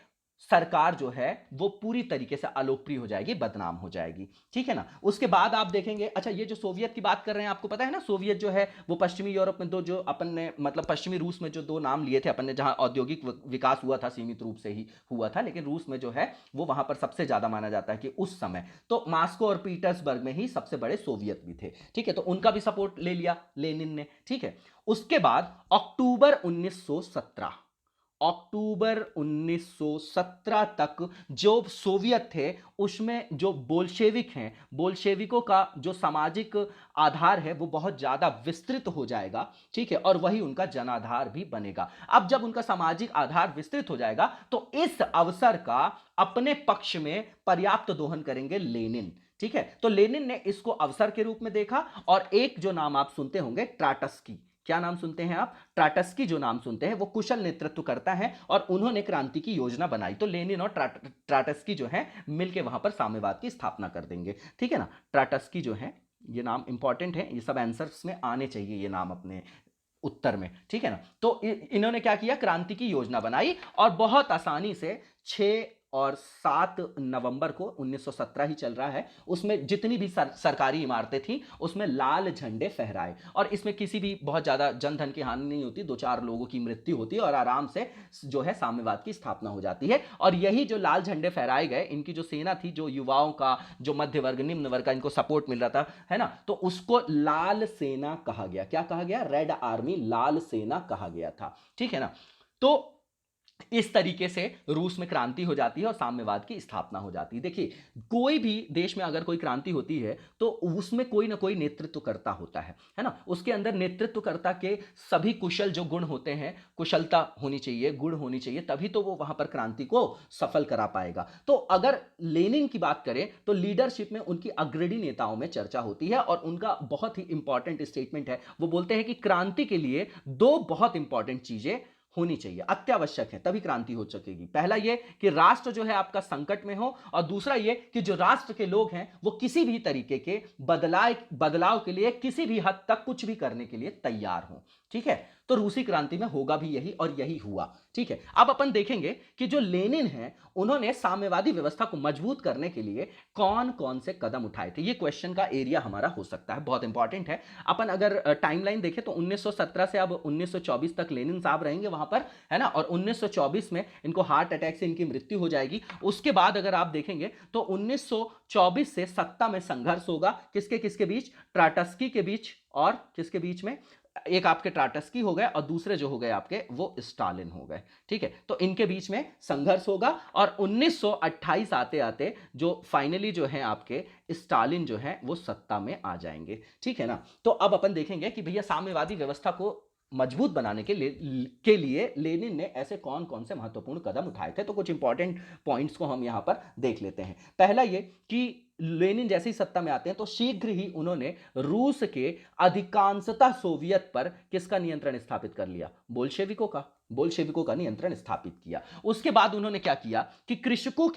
सरकार जो है वो पूरी तरीके से अलोकप्रिय हो जाएगी, बदनाम हो जाएगी, ठीक है ना। उसके बाद आप देखेंगे, अच्छा ये जो सोवियत की बात कर रहे हैं, आपको पता है ना सोवियत जो है वो पश्चिमी यूरोप में दो, जो अपन ने मतलब पश्चिमी रूस में जो दो नाम लिए थे अपन ने, जहां औद्योगिक विकास हुआ था सीमित रूप से ही हुआ था, लेकिन रूस में जो है वो वहां पर सबसे ज्यादा माना जाता है कि उस समय तो मॉस्को और पीटर्सबर्ग में ही सबसे बड़े सोवियत भी थे, ठीक है। तो उनका भी सपोर्ट ले लिया लेनिन ने, ठीक है। उसके बाद अक्टूबर 1917 तक जो सोवियत थे उसमें जो बोल्शेविक हैं, बोल्शेविकों का जो सामाजिक आधार है वो बहुत ज्यादा विस्तृत हो जाएगा, ठीक है, और वही उनका जनाधार भी बनेगा। अब जब उनका सामाजिक आधार विस्तृत हो जाएगा तो इस अवसर का अपने पक्ष में पर्याप्त दोहन करेंगे लेनिन, ठीक है। तो लेनिन ने इसको अवसर के रूप में देखा, और एक जो नाम आप सुनते होंगे ट्राटस्की, क्या नाम सुनते हैं आप? ट्राटस्की जो नाम सुनते हैं वो कुशल नेतृत्व करता है और उन्होंने क्रांति की योजना बनाई। तो लेनिन और ट्राटस्की जो है मिलकर वहां पर साम्यवाद की स्थापना कर देंगे, ठीक है ना। ट्राटस्की जो है, ये नाम इंपॉर्टेंट है, ये सब आंसर्स में आने चाहिए ये नाम अपने उत्तर में, ठीक है ना। तो इन्होंने क्या किया, क्रांति की योजना बनाई और बहुत आसानी से 6 और 7 नवंबर को 1917 ही चल रहा है, उसमें जितनी भी सरकारी इमारतें थी उसमें लाल झंडे फहराए, और इसमें किसी भी बहुत ज्यादा जन धन की हानि नहीं होती, 2-4 लोगों की मृत्यु होती है और आराम से जो है साम्यवाद की स्थापना हो जाती है। और यही जो लाल झंडे फहराए गए, इनकी जो सेना थी, जो युवाओं का, जो मध्य वर्ग निम्न वर्ग का इनको सपोर्ट मिल रहा था, है ना, तो उसको लाल सेना कहा गया। क्या कहा गया? रेड आर्मी, लाल सेना कहा गया था, ठीक है ना। तो इस तरीके से रूस में क्रांति हो जाती है और साम्यवाद की स्थापना हो जाती है। देखिए, कोई भी देश में अगर कोई क्रांति होती है तो उसमें कोई ना कोई नेतृत्वकर्ता होता है ना, उसके अंदर नेतृत्वकर्ता के सभी कुशल जो गुण होते हैं, कुशलता होनी चाहिए, गुण होनी चाहिए, तभी तो वो वहां पर क्रांति को सफल करा पाएगा। तो अगर लेनिन की बात करें तो लीडरशिप में उनकी अग्रणी नेताओं में चर्चा होती है और उनका बहुत ही इंपॉर्टेंट स्टेटमेंट है, वो बोलते हैं कि क्रांति के लिए 2 बहुत इंपॉर्टेंट चीजें होनी चाहिए, अत्यावश्यक है, तभी क्रांति हो सकेगी। पहला ये कि राष्ट्र जो है आपका संकट में हो, और दूसरा ये कि जो राष्ट्र के लोग हैं वो किसी भी तरीके के बदलाव के लिए किसी भी हद तक कुछ भी करने के लिए तैयार हो, ठीक है, तो रूसी क्रांति में होगा भी यही और यही हुआ। ठीक है, अब अपन देखेंगे कि जो लेनिन है उन्होंने साम्यवादी व्यवस्था को मजबूत करने के लिए कौन कौन से कदम उठाए थे। ये क्वेश्चन का एरिया हमारा हो सकता है, बहुत इंपॉर्टेंट है। अपन अगर टाइमलाइन देखें तो 1917 से अब 1924 तक लेनिन साहब रहेंगे वहां पर, है ना, और 1924 में इनको हार्ट अटैक से इनकी मृत्यु हो जाएगी। उसके बाद अगर आप देखेंगे तो 1924 से सत्ता में संघर्ष होगा, किसके किसके बीच, ट्राटस्की के बीच और किसके बीच में, एक आपके ट्राटस्की हो गए और दूसरे जो हो गए आपके वो स्टालिन हो गए। ठीक है, तो इनके बीच में संघर्ष होगा और 1928 आते आते जो फाइनली जो है आपके स्टालिन जो है वो सत्ता में आ जाएंगे। ठीक है ना, तो अब अपन देखेंगे कि भैया साम्यवादी व्यवस्था को मजबूत बनाने के लिए लेनिन ने ऐसे कौन कौन से महत्वपूर्ण कदम उठाए थे। तो कुछ इंपॉर्टेंट पॉइंट्स को हम यहां पर देख लेते हैं। पहला ये कि लेनिन जैसे ही सत्ता में आते हैं तो शीघ्र ही उन्होंने रूस के अधिकांशतः सोवियत पर किसका नियंत्रण स्थापित कर लिया, बोल्शेविकों का नियंत्रण स्थापित किया। उसके बाद उन्होंने क्या किया कि कृषकों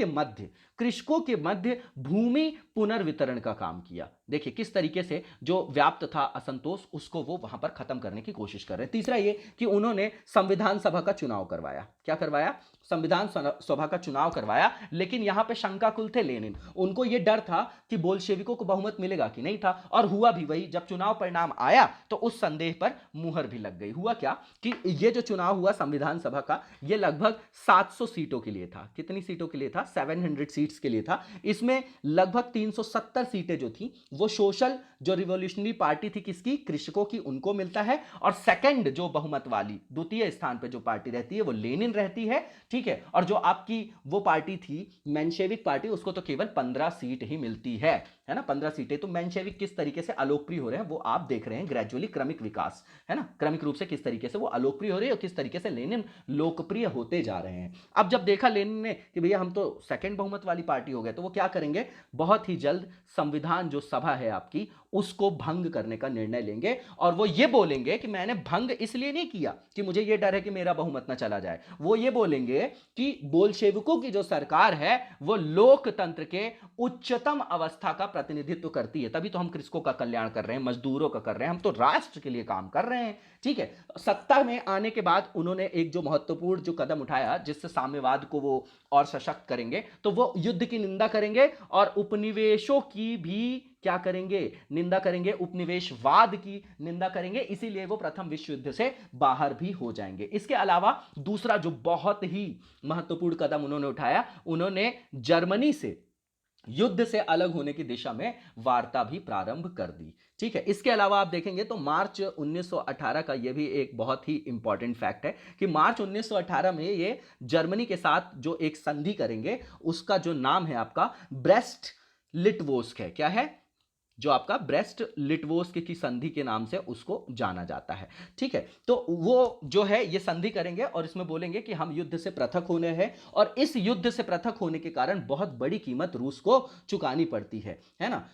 के मध्य भूमि पुनर्वितरण का काम किया। देखिए किस तरीके से जो व्याप्त था असंतोष उसको वो वहां पर खत्म करने की कोशिश कर रहे हैं। तीसरा ये कि उन्होंने संविधान सभा का चुनाव करवाया। क्या करवाया, संविधान सभा का चुनाव करवाया। लेकिन यहां पे शंकाकुल थे लेनिन, उनको यह डर था कि बोल्शेविकों को बहुमत मिलेगा कि नहीं था, और हुआ भी वही। जब चुनाव परिणाम आया तो उस संदेह पर मुहर भी लग गई। हुआ क्या कि ये जो चुनाव हुआ संविधान सभा का, ये लगभग 700 सीटों के लिए था। कितनी सीटों के लिए था, 700 सीट्स के लिए था। इसमें लगभग 370 सीटें जो थी वो सोशल जो रिवॉल्यूशनरी पार्टी थी किसकी, कृषकों की, उनको मिलता है। और सेकंड जो बहुमत वाली द्वितीय स्थान पर जो पार्टी रहती है वो लेनिन रहती है। ठीक है, और जो आपकी वो पार्टी थी मेंशेविक पार्टी, उसको तो केवल 15 सीट ही मिलती है ना, 15 सीटें। तो मेंशेविक किस तरीके से अलोकप्रिय हो रहे हैं वो आप देख रहे हैं, ग्रेजुअली क्रमिक विकास, है ना, क्रमिक रूप से किस तरीके से वो अलोकप्रिय हो रही है और किस तरीके से लेनिन लोकप्रिय होते जा रहे हैं। अब जब देखा लेनिन ने कि भैया हम तो सेकंड बहुमत वाली पार्टी हो गए, तो वो क्या करेंगे, बहुत ही जल्द संविधान जो सभा है आपकी उसको भंग करने का निर्णय लेंगे। और वो ये बोलेंगे कि मैंने भंग इसलिए नहीं किया कि मुझे ये डर है कि मेरा बहुमत ना चला जाए। वो ये बोलेंगे कि बोल्शेविकों की जो सरकार है वो लोकतंत्र के उच्चतम अवस्था का प्रतिनिधित्व करती है, तभी तो हम कृषकों का कल्याण कर रहे हैं, मजदूरों का कर रहे हैं, हम तो राष्ट्र के लिए काम कर रहे हैं। ठीक है, सत्ता में आने के बाद उन्होंने एक जो महत्वपूर्ण जो कदम उठाया जिससे साम्यवाद को वो और सशक्त करेंगे, तो वो युद्ध की निंदा करेंगे और उपनिवेशों की भी क्या करेंगे, निंदा करेंगे, उपनिवेशवाद की निंदा करेंगे। इसीलिए वो प्रथम विश्व युद्ध से बाहर भी हो जाएंगे। इसके अलावा दूसरा जो बहुत ही महत्वपूर्ण कदम उन्होंने उठाया, उन्होंने जर्मनी से युद्ध से अलग होने की दिशा में वार्ता भी प्रारंभ कर दी। ठीक है, इसके अलावा आप देखेंगे तो मार्च 1918 का यह भी एक बहुत ही इंपॉर्टेंट फैक्ट है कि मार्च 1918 में ये जर्मनी के साथ जो एक संधि करेंगे उसका जो नाम है आपका ब्रेस्ट लिटवोस्क है। क्या है, जो आपका ब्रेस्ट लिटवोस्क की संधि के नाम से उसको जाना जाता है। ठीक है, तो वो जो है ये संधि करेंगे और इसमें बोलेंगे कि हम युद्ध से पृथक होने हैं, और इस युद्ध से पृथक होने के कारण बहुत बड़ी कीमत रूस को चुकानी पड़ती है ना।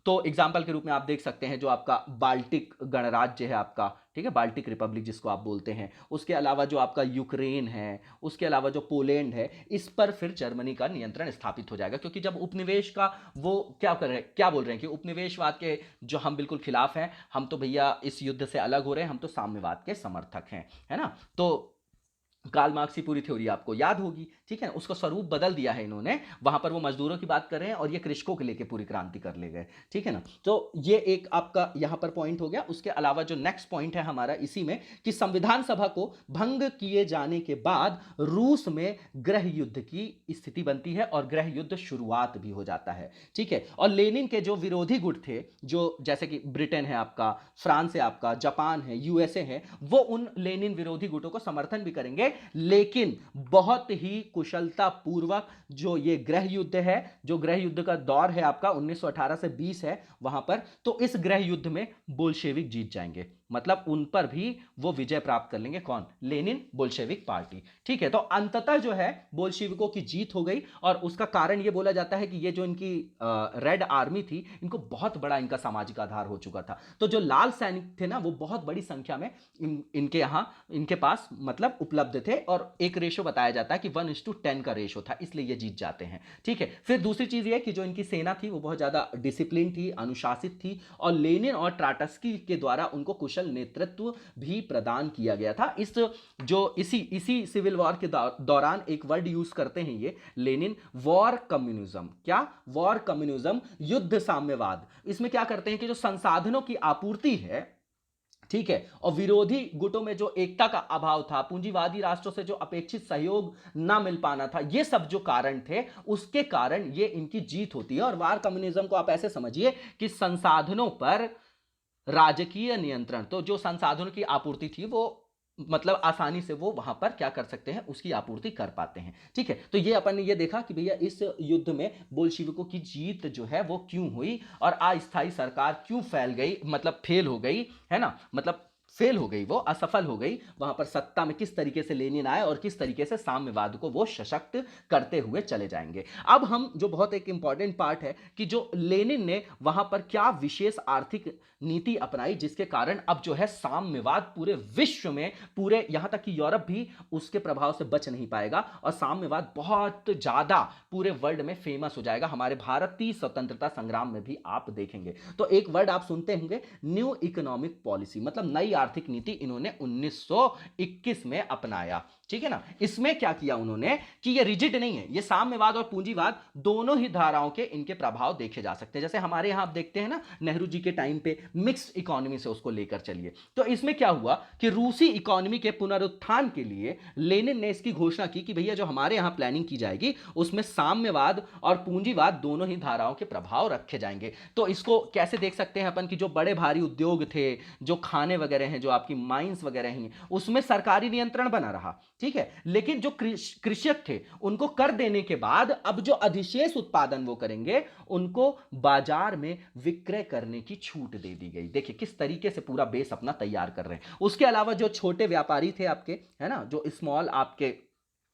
तो एग्जाम्पल के रूप में आप देख सकते हैं जो आपका बाल्टिक गणराज्य है आपका, ठीक है, बाल्टिक रिपब्लिक जिसको आप बोलते हैं, उसके अलावा जो आपका यूक्रेन है, उसके अलावा जो पोलैंड है, इस पर फिर जर्मनी का नियंत्रण स्थापित हो जाएगा। क्योंकि जब उपनिवेश का वो क्या कर रहे हैं, क्या बोल रहे हैं कि उपनिवेशवाद के जो हम बिल्कुल खिलाफ हैं, हम तो भैया इस युद्ध से अलग हो रहे हैं, हम तो साम्यवाद के समर्थक हैं, है ना। तो कार्ल मार्क्स की पूरी थ्योरी आपको याद होगी। ठीक है, उसका स्वरूप बदल दिया है इन्होंने, वहां पर वो मजदूरों की बात कर रहे हैं और ये कृषकों के लेके पूरी क्रांति कर ले गए। ठीक है ना, तो ये एक आपका यहां पर पॉइंट हो गया। उसके अलावा जो नेक्स्ट पॉइंट है हमारा इसी में कि संविधान सभा को भंग किए जाने के बाद रूस में गृह युद्ध की स्थिति बनती है और गृह युद्ध शुरुआत भी हो जाता है। ठीक है, और लेनिन के जो विरोधी गुट थे, जो जैसे कि ब्रिटेन है आपका, फ्रांस है आपका, जापान है, यूएसए है, वो उन लेनिन विरोधी गुटों को समर्थन भी करेंगे। लेकिन बहुत ही कुशलता पूर्वक जो ये गृह युद्ध है, जो गृह युद्ध का दौर है आपका 1918 से 20 है वहां पर, तो इस गृह युद्ध में बोल्शेविक जीत जाएंगे। मतलब उन पर भी वो विजय प्राप्त कर लेंगे। कौन, लेनिन, बोल्शेविक पार्टी। ठीक है, तो अंततः जो है बोल्शेविकों की जीत हो गई। और उसका कारण ये बोला जाता है कि ये जो इनकी रेड आर्मी थी, इनको बहुत बड़ा इनका सामाजिक आधार हो चुका था। तो जो लाल सैनिक थे ना, वो बहुत बड़ी संख्या में इनके यहां इनके पास मतलब उपलब्ध थे। और एक रेशो बताया जाता है कि 1:10 का रेशो था, इसलिए ये जीत जाते हैं। ठीक है, फिर दूसरी चीज ये कि जो इनकी सेना थी वो बहुत ज्यादा डिसिप्लिन थी, अनुशासित थी, और लेनिन और ट्राटस्की के द्वारा उनको कुशल कुशल नेतृत्व भी प्रदान किया गया था। इसी सिविल वॉर के दौरान एक वर्ड यूज करते हैं ये लेनिन, वॉर कम्युनिज्म। क्या? वॉर कम्युनिज्म, युद्ध साम्यवाद। इसमें क्या करते हैं कि जो संसाधनों की आपूर्ति है, ठीक है, और विरोधी गुटों में जो एकता का अभाव था, पूंजीवादी राष्ट्रों से जो अपेक्षित सहयोग ना मिल पाना था, ये सब जो कारण थे, उसके कारण ये इनकी जीत होती है। और वार कम्युनिज्म को आप ऐसे समझिए कि संसाधनों पर राजकीय नियंत्रण, तो जो संसाधनों की आपूर्ति थी वो मतलब आसानी से वो वहां पर क्या कर सकते हैं, उसकी आपूर्ति कर पाते हैं। ठीक है, तो ये अपन ने ये देखा कि भैया इस युद्ध में बोल्शिविकों की जीत जो है वो क्यों हुई और अस्थायी सरकार क्यों फैल गई, मतलब फेल हो गई, है ना, मतलब फेल हो गई, वो असफल हो गई। वहां पर सत्ता में किस तरीके से लेनिन आए और किस तरीके से साम्यवाद को वो सशक्त करते हुए चले जाएंगे। अब हम जो बहुत एक इंपॉर्टेंट पार्ट है कि जो लेनिन ने वहां पर क्या विशेष आर्थिक नीति अपनाई जिसके कारण अब जो है साम्यवाद पूरे विश्व में, पूरे यहां तक कि यूरोप भी उसके प्रभाव से बच नहीं पाएगा और साम्यवाद बहुत ज्यादा पूरे वर्ल्ड में फेमस हो जाएगा। हमारे भारतीय स्वतंत्रता संग्राम में भी आप देखेंगे। तो एक वर्ड आप सुनते होंगे, न्यू इकोनॉमिक पॉलिसी, मतलब नई आर्थिक नीति इन्होंने 1921 में अपनाया। ठीक है ना। इसमें क्या किया उन्होंने कि ये रिजिड नहीं है, ये साम्यवाद और पूंजीवाद दोनों ही धाराओं के इनके प्रभाव देखे जा सकते हैं। जैसे हमारे यहां आप देखते हैं ना, नेहरू जी के टाइम पे मिक्स्ड इकोनॉमी से उसको लेकर चलिए। तो इसमें क्या हुआ कि रूसी इकोनॉमी के पुनरुत्थान के लिए लेनिन ने इसकी घोषणा की कि भैया जो हमारे यहां प्लानिंग की जाएगी उसमें साम्यवाद और पूंजीवाद दोनों ही धाराओं के प्रभाव रखे जाएंगे। तो इसको कैसे देख सकते हैं अपन कि जो बड़े भारी उद्योग थे, जो खाने वगैरह हैं, जो आपकी माइंस वगैरह हैं, उसमें सरकारी नियंत्रण बना रहा। ठीक है, लेकिन जो कृषक थे उनको कर देने के बाद अब जो अधिशेष उत्पादन वो करेंगे उनको बाजार में विक्रय करने की छूट दे दी गई। देखिए किस तरीके से पूरा बेस अपना तैयार कर रहे हैं। उसके अलावा जो छोटे व्यापारी थे आपके, है ना, जो स्मॉल आपके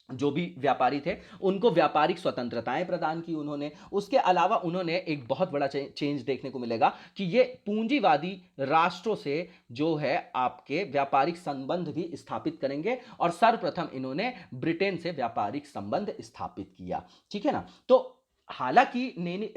जो भी व्यापारी थे उनको व्यापारिक स्वतंत्रताएं प्रदान की उन्होंने। उसके अलावा उन्होंने एक बहुत बड़ा चेंज देखने को मिलेगा कि ये पूंजीवादी राष्ट्रों से जो है आपके व्यापारिक संबंध भी स्थापित करेंगे और सर्वप्रथम इन्होंने ब्रिटेन से व्यापारिक संबंध स्थापित किया। ठीक है ना। तो हालांकि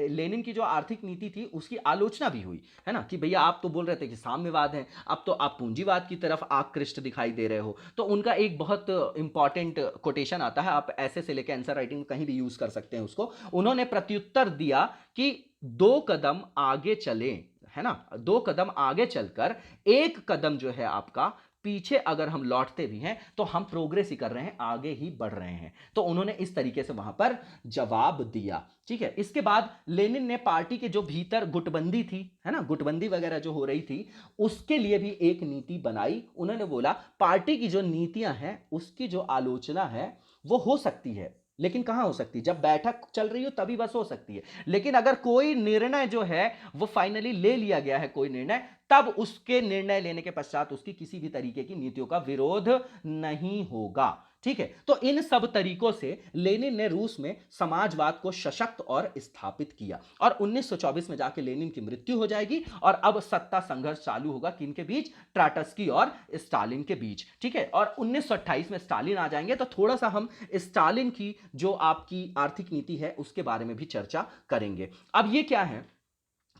लेनिन की जो आर्थिक नीति थी उसकी आलोचना भी हुई, है ना, कि भैया आप तो बोल रहे थे कि साम्यवाद है, अब तो आप पूंजीवाद की तरफ आकृष्ट दिखाई दे रहे हो। तो उनका एक बहुत इंपॉर्टेंट कोटेशन आता है, आप ऐसे से लेकर आंसर राइटिंग कहीं भी यूज कर सकते हैं उसको। उन्होंने प्रत्युत्तर दिया कि 2 कदम आगे चलें, है ना, 2 कदम आगे चलकर 1 कदम जो है आपका पीछे अगर हम लौटते भी हैं तो हम प्रोग्रेस ही कर रहे हैं, आगे ही बढ़ रहे हैं। तो उन्होंने इस तरीके से वहां पर जवाब दिया। ठीक है, इसके बाद लेनिन ने पार्टी के जो भीतर गुटबंदी थी, है ना, गुटबंदी वगैरह जो हो रही थी, उसके लिए भी एक नीति बनाई। उन्होंने बोला पार्टी की जो नीतियां हैं उसकी जो आलोचना है वो हो सकती है, लेकिन कहां हो सकती है, जब बैठक चल रही हो तभी बस हो सकती है। लेकिन अगर कोई निर्णय जो है वो फाइनली ले लिया गया है, कोई निर्णय, तब उसके निर्णय लेने के पश्चात उसकी किसी भी तरीके की नीतियों का विरोध नहीं होगा। ठीक है, तो इन सब तरीकों से लेनिन ने रूस में समाजवाद को सशक्त और स्थापित किया और 1924 में जाके लेनिन की मृत्यु हो जाएगी और अब सत्ता संघर्ष चालू होगा किनके बीच, ट्राटस्की और स्टालिन के बीच। ठीक है, और 1928 में स्टालिन आ जाएंगे। तो थोड़ा सा हम स्टालिन की जो आपकी आर्थिक नीति है उसके बारे में भी चर्चा करेंगे। अब ये क्या है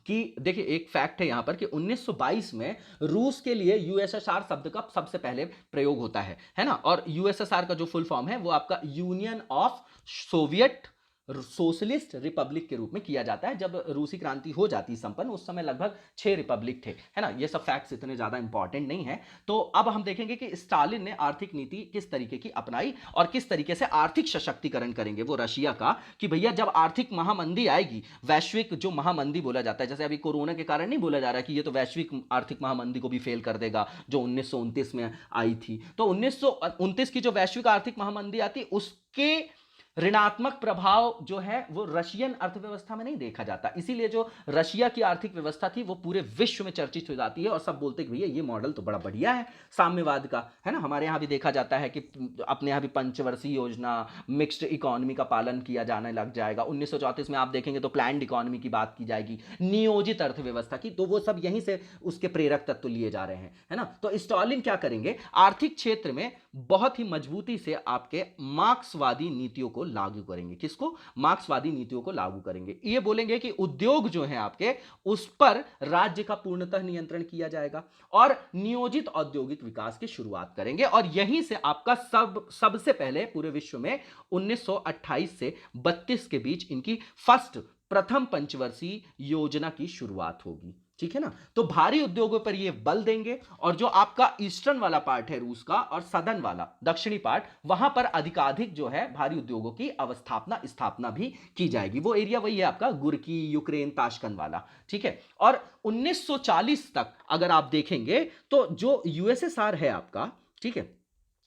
कि देखिए एक फैक्ट है यहां पर कि 1922 में रूस के लिए यूएसएसआर शब्द का सबसे पहले प्रयोग होता है ना। और यूएसएसआर का जो फुल फॉर्म है वो आपका union of Soviet socialist Republic के रूप में किया जाता है। जब रूसी क्रांति हो जाती संपन्न उस समय लगभग 6 रिपब्लिक थे, है ना। ये सब फैक्ट्स इतने ज्यादा इंपॉर्टेंट नहीं है। तो अब हम देखेंगे कि स्टालिन ने आर्थिक नीति किस तरीके की अपनाई और किस तरीके से आर्थिक सशक्तिकरण करेंगे वो रशिया का, कि भैया जब आर्थिक महामंदी आएगी, वैश्विक जो महामंदी बोला जाता है, जैसे अभी कोरोना के कारण नहीं बोला जा रहा कि ये तो वैश्विक आर्थिक महामंदी को भी फेल कर देगा जो 1929 में आई थी। तो 1929 की जो वैश्विक आर्थिक महामंदी आती उसके ऋणात्मक प्रभाव जो है वो रशियन अर्थव्यवस्था में नहीं देखा जाता। इसीलिए जो रशिया की आर्थिक व्यवस्था थी वो पूरे विश्व में चर्चित हो जाती है और सब बोलते हैं कि भैया ये मॉडल तो बड़ा बढ़िया है साम्यवाद का, है ना। हमारे यहाँ भी देखा जाता है कि अपने यहाँ भी पंचवर्षीय योजना, मिक्स्ड इकोनॉमी का पालन किया जाने लग जाएगा। 1934 में आप देखेंगे तो प्लान्ड इकोनॉमी की बात की जाएगी, नियोजित अर्थव्यवस्था की। तो वो सब यहीं से उसके प्रेरक तत्व लिए जा रहे हैं, है ना। तो स्टालिन क्या करेंगे, आर्थिक क्षेत्र में बहुत ही मजबूती से आपके मार्क्सवादी नीतियों को को लागू करेंगे। किसको? मार्क्सवादी नीतियों को लागू करेंगे। ये बोलेंगे कि उद्योग जो है आपके, उस पर राज्य का पूर्णतः नियंत्रण किया जाएगा और नियोजित औद्योगिक विकास की शुरुआत करेंगे। और यहीं से आपका सबसे पहले पूरे विश्व में 1928 से 32 के बीच इनकी प्रथम पंचवर्षीय योजना की शुरुआत होगी। ठीक है ना? तो भारी उद्योगों पर ये बल देंगे और जो आपका ईस्टर्न वाला पार्ट है रूस का और सदर्न वाला दक्षिणी पार्ट, वहां पर अधिकाधिक जो है भारी उद्योगों की स्थापना भी की जाएगी। वो एरिया वही है आपका गुर्की, यूक्रेन, ताशकंद वाला। ठीक है? और 1940 तक अगर आप देखेंगे तो जो यूएसएसआर है आपका, ठीक है,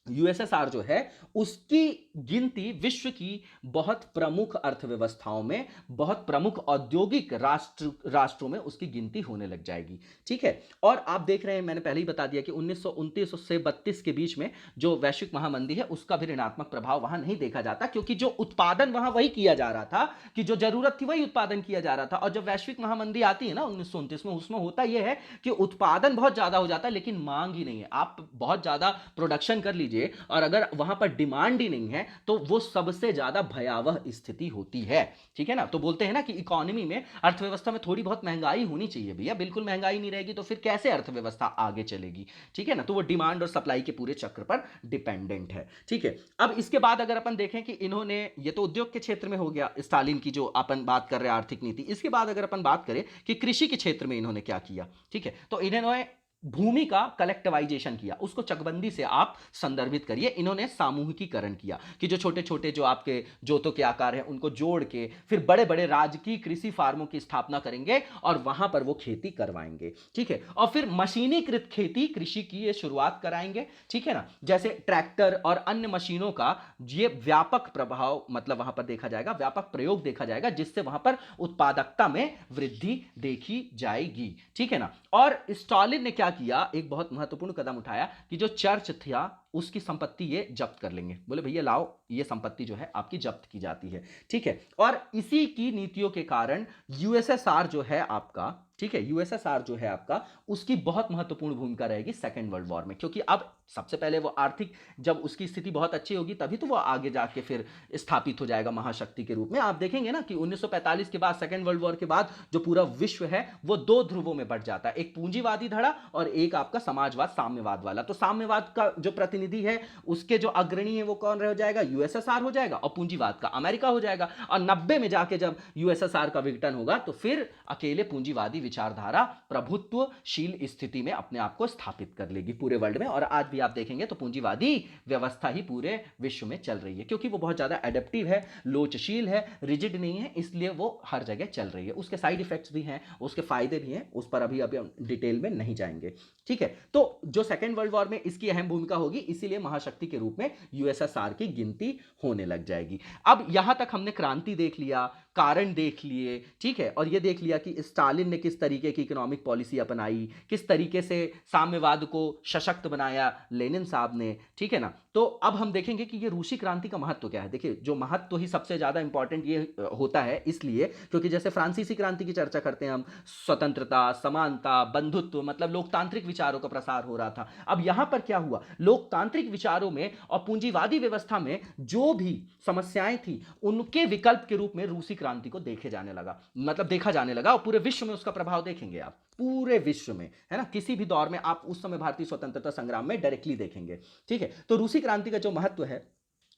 यूएसएसआर जो है उसकी गिनती विश्व की बहुत प्रमुख अर्थव्यवस्थाओं में, बहुत प्रमुख औद्योगिक राष्ट्रों में उसकी गिनती होने लग जाएगी। ठीक है? और आप देख रहे हैं, मैंने पहले ही बता दिया कि 1929 से 32 के बीच में जो वैश्विक महामंदी है उसका भी ऋणात्मक प्रभाव वहां नहीं देखा जाता, क्योंकि जो उत्पादन वहां वही किया जा रहा था, कि जो जरूरत थी वही उत्पादन किया जा रहा था। और जब वैश्विक महामंदी आती है ना 1929 में, उसमें होता यह है कि उत्पादन बहुत ज्यादा हो जाता है लेकिन मांग ही नहीं है। आप बहुत ज्यादा प्रोडक्शन कर लीजिए और अगर वहां पर डिमांड ही नहीं है तो वो सबसे ज्यादा भयावह स्थिति होती है। ठीक है ना? तो बोलते हैं ना कि इकोनॉमी में, अर्थव्यवस्था में थोड़ी बहुत महंगाई होनी चाहिए भैया। बिल्कुल महंगाई नहीं रहेगी तो फिर कैसे अर्थव्यवस्था आगे चलेगी? ठीक है ना? तो वो डिमांड और सप्लाई के पूरे चक्र पर डिपेंडेंट है। ठीक है? अब इसके बाद अगर अपन देखें कि इन्होंने, ये तो उद्योग के क्षेत्र में हो गया स्टालिन की जो अपन बात कर रहे हैं आर्थिक नीति। इसके बाद अगर अपन बात करें कि कृषि के क्षेत्र में इन्होंने क्या किया, ठीक है, तो इन्होंने भूमि का कलेक्टिवाइजेशन किया। उसको चकबंदी से आप संदर्भित करिए। इन्होंने सामूहिकीकरण किया कि जो छोटे छोटे जो आपके जोतों के आकार हैं उनको जोड़ के फिर बड़े बड़े राजकीय कृषि फार्मों की स्थापना करेंगे और वहां पर वो खेती करवाएंगे। ठीक है? और फिर मशीनीकृत खेती कृषि की ये शुरुआत कराएंगे। ठीक है ना? जैसे ट्रैक्टर और अन्य मशीनों का ये व्यापक प्रभाव, मतलब वहां पर देखा जाएगा, व्यापक प्रयोग देखा जाएगा, जिससे वहां पर उत्पादकता में वृद्धि देखी जाएगी। ठीक है ना? और स्टालिन ने क्या किया, एक बहुत महत्वपूर्ण कदम उठाया कि जो चर्च था उसकी संपत्ति ये जब्त कर लेंगे। बोले भैया लाओ, ये संपत्ति जो है आपकी जब्त की जाती है। ठीक है? और इसी की नीतियों के कारण यूएसएसआर जो है आपका, ठीक है, यूएसएसआर जो है आपका, उसकी बहुत महत्वपूर्ण भूमिका रहेगी सेकेंड वर्ल्ड वॉर में। क्योंकि अब सबसे पहले वो आर्थिक, जब उसकी स्थिति बहुत अच्छी होगी तभी तो वो आगे जाके फिर स्थापित हो जाएगा महाशक्ति के रूप में। आप देखेंगे ना कि 1945 के बाद, सेकेंड वर्ल्ड वॉर के बाद, जो पूरा विश्व है वो दो ध्रुवों में बंट जाता है, एक पूंजीवादी धड़ा और एक आपका समाजवाद, साम्यवाद वाला। तो साम्यवाद का जो प्रतिनिधि है, उसके जो अग्रणी है वो कौन रह जाएगा? यूएसएसआर हो जाएगा। और पूंजीवाद का अमेरिका हो जाएगा। और 90 में जाके जब यूएसएसआर का विघटन होगा तो फिर अकेले पूंजीवादी विचारधारा प्रभुत्वशील स्थिति में अपने आप को स्थापित कर लेगी पूरे वर्ल्ड में। और आज भी आप देखेंगे तो पूंजीवादी व्यवस्था ही पूरे विश्व में चल रही है, क्योंकि वो बहुत ज्यादा एडेप्टिव है, लोचशील है, रिजिड नहीं है, इसलिए वो हर जगह चल रही है। उसके साइड इफेक्ट्स भी हैं, उसके फायदे भी हैं, उस पर अभी डिटेल में नहीं जाएंगे। ठीक है? तो जो सेकेंड वर्ल्ड वॉर में इसकी अहम भूमिका होगी, इसीलिए महाशक्ति के रूप में यूएसएसआर की गिनती होने लग जाएगी। अब यहां तक हमने क्रांति देख लिया, कारण देख लिए, ठीक है, और ये देख लिया कि स्टालिन ने किस तरीके की इकोनॉमिक पॉलिसी अपनाई, किस तरीके से साम्यवाद को सशक्त बनाया लेनिन साहब ने। ठीक है ना? तो अब हम देखेंगे कि ये रूसी क्रांति का महत्व क्या है। देखिए, जो महत्व ही सबसे ज्यादा इंपॉर्टेंट ये होता है, इसलिए क्योंकि जैसे फ्रांसीसी क्रांति की चर्चा करते हैं हम, स्वतंत्रता, समानता, बंधुत्व, मतलब लोकतांत्रिक विचारों का प्रसार हो रहा था। अब यहां पर क्या हुआ, लोकतांत्रिक विचारों में और पूंजीवादी व्यवस्था में जो भी समस्याएं थी उनके विकल्प के रूप में रूसी क्रांति को देखा जाने लगा, और पूरे विश्व में उसका प्रभाव देखेंगे आप, पूरे विश्व में, है ना? किसी भी दौर में आप उस समय भारतीय स्वतंत्रता संग्राम में डायरेक्टली देखेंगे। ठीक है? तो रूसी क्रांति का जो महत्व है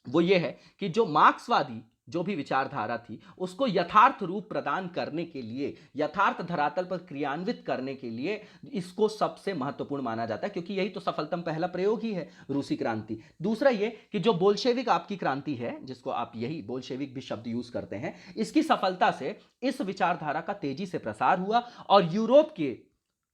वो ये है कि जो मार्क्सवादी जो भी विचारधारा थी उसको यथार्थ रूप प्रदान करने के लिए, यथार्थ धरातल पर क्रियान्वित करने के लिए इसको सबसे महत्वपूर्ण माना जाता है, क्योंकि यही तो सफलतम पहला प्रयोग ही है रूसी क्रांति। दूसरा ये कि जो बोल्शेविक आपकी क्रांति है, जिसको आप यही बोल्शेविक भी शब्द यूज करते हैं, इसकी सफलता से इस विचारधारा का तेजी से प्रसार हुआ और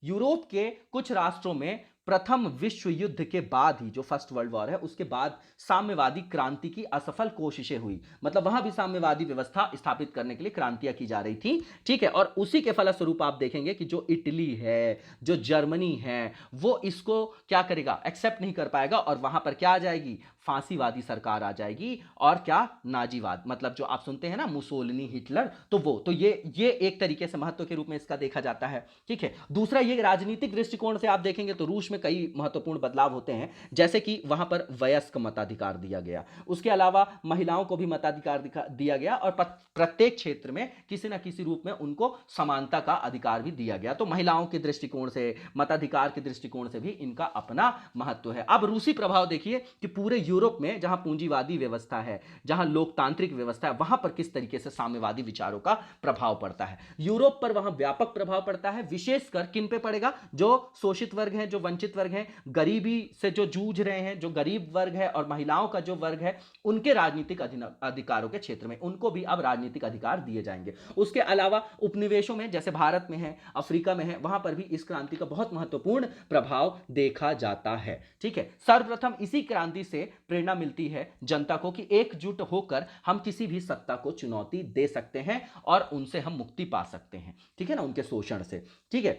यूरोप के कुछ राष्ट्रों में प्रथम विश्व युद्ध के बाद ही, जो फर्स्ट वर्ल्ड वॉर है उसके बाद, साम्यवादी क्रांति की असफल कोशिशें हुई। मतलब वहां भी साम्यवादी व्यवस्था स्थापित करने के लिए क्रांतियां की जा रही थी। ठीक है? और उसी के फलस्वरूप आप देखेंगे कि जो इटली है, जो जर्मनी है, वो इसको क्या करेगा, एक्सेप्ट नहीं कर पाएगा, और वहां पर क्या आ जाएगी, फांसीवादी सरकार आ जाएगी, और क्या, नाजीवाद, मतलब जो आप सुनते हैं ना मुसोलिनी, हिटलर, तो वो, तो ये एक तरीके से महत्व के रूप में इसका देखा जाता है। ठीक है, दूसरा ये राजनीतिक दृष्टिकोण से आप देखेंगे तो रूस में कई महत्वपूर्ण बदलाव होते हैं, जैसे कि वहां पर वयस्क मताधिकार दिया गया, उसके अलावा महिलाओं को भी मताधिकार दिया गया, और प्रत्येक क्षेत्र में किसी ना किसी रूप में उनको समानता का अधिकार भी दिया गया। तो महिलाओं के दृष्टिकोण से, मताधिकार के दृष्टिकोण से भी इनका अपना महत्व है। अब रूसी प्रभाव देखिए कि पूरे यूरोप में जहां पूंजीवादी व्यवस्था है, जहां लोकतांत्रिक व्यवस्था है, वहां पर किस तरीके से साम्यवादी विचारों का प्रभाव पड़ता है। यूरोप पर वहां व्यापक प्रभाव पड़ता है, विशेषकर किन पे पड़ेगा, जो शोषित वर्ग हैं, जो वंचित वर्ग हैं, गरीबी से जो जूझ रहे हैं, जो गरीब वर्ग है, और महिलाओं का जो वर्ग है, उनके राजनीतिक अधिकारों के क्षेत्र में उनको भी अब राजनीतिक अधिकार दिए जाएंगे। उसके अलावा उपनिवेशों में, जैसे भारत में है, अफ्रीका में है, वहां पर भी इस क्रांति का बहुत महत्वपूर्ण प्रभाव देखा जाता है। ठीक है, सर्वप्रथम इसी क्रांति से प्रेरणा मिलती है जनता को कि एकजुट होकर हम किसी भी सत्ता को चुनौती दे सकते हैं और उनसे हम मुक्ति पा सकते हैं। ठीक है ना, उनके शोषण से। ठीक है,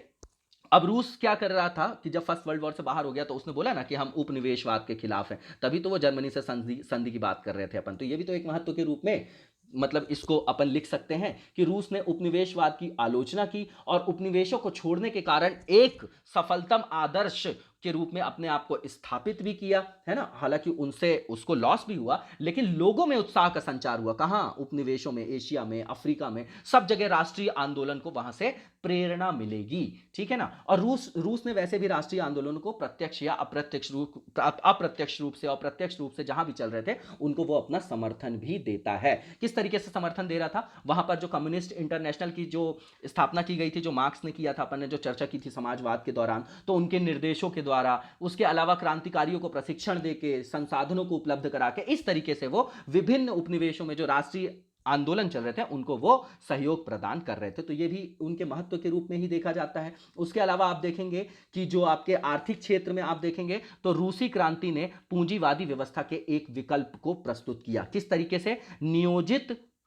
अब रूस क्या कर रहा था कि जब फर्स्ट वर्ल्ड वॉर से बाहर हो गया तो उसने बोला ना कि हम उपनिवेशवाद के खिलाफ हैं, तभी तो वो जर्मनी से संधि की बात कर रहे थे अपन। तो ये भी तो एक महत्व के रूप में, मतलब इसको अपन लिख सकते हैं कि रूस ने उपनिवेशवाद की आलोचना की और उपनिवेशों को छोड़ने के कारण एक सफलतम आदर्श के रूप में अपने आप को स्थापित भी किया, है ना। हालांकि उनसे उसको लॉस भी हुआ, लेकिन लोगों में उत्साह का संचार हुआ। कहां, उपनिवेशों में, एशिया में, अफ्रीका में, सब जगह राष्ट्रीय आंदोलन को वहां से प्रेरणा मिलेगी। ठीक है ना। और रूस ने वैसे भी राष्ट्रीय आंदोलन को प्रत्यक्ष या अप्रत्यक्ष रूप से और प्रत्यक्ष रूप से जहां भी चल रहे थे उनको वो अपना समर्थन भी देता है। किस तरीके से समर्थन दे रहा था, वहां पर जो कम्युनिस्ट इंटरनेशनल की जो स्थापना की गई थी, जो मार्क्स ने किया था, अपन ने जो चर्चा की थी समाजवाद के दौरान, तो उनके निर्देशों के द्वारा, उसके अलावा क्रांतिकारियों को प्रशिक्षण देके, संसाधनों को उपलब्ध करा के, इस तरीके से वो विभिन्न उपनिवेशों में जो राष्ट्रीय आंदोलन चल रहे थे उनको वो सहयोग प्रदान कर रहे थे। तो ये भी उनके महत्व के रूप में ही देखा जाता है। उसके अलावा आप देखेंगे कि जो आपके आर्थिक क्षेत्र में आप देखेंगे तो रूसी क्रांति ने पूंजीवादी व्यवस्था के एक विकल्प को प्रस्तुत किया। किस तरीके से,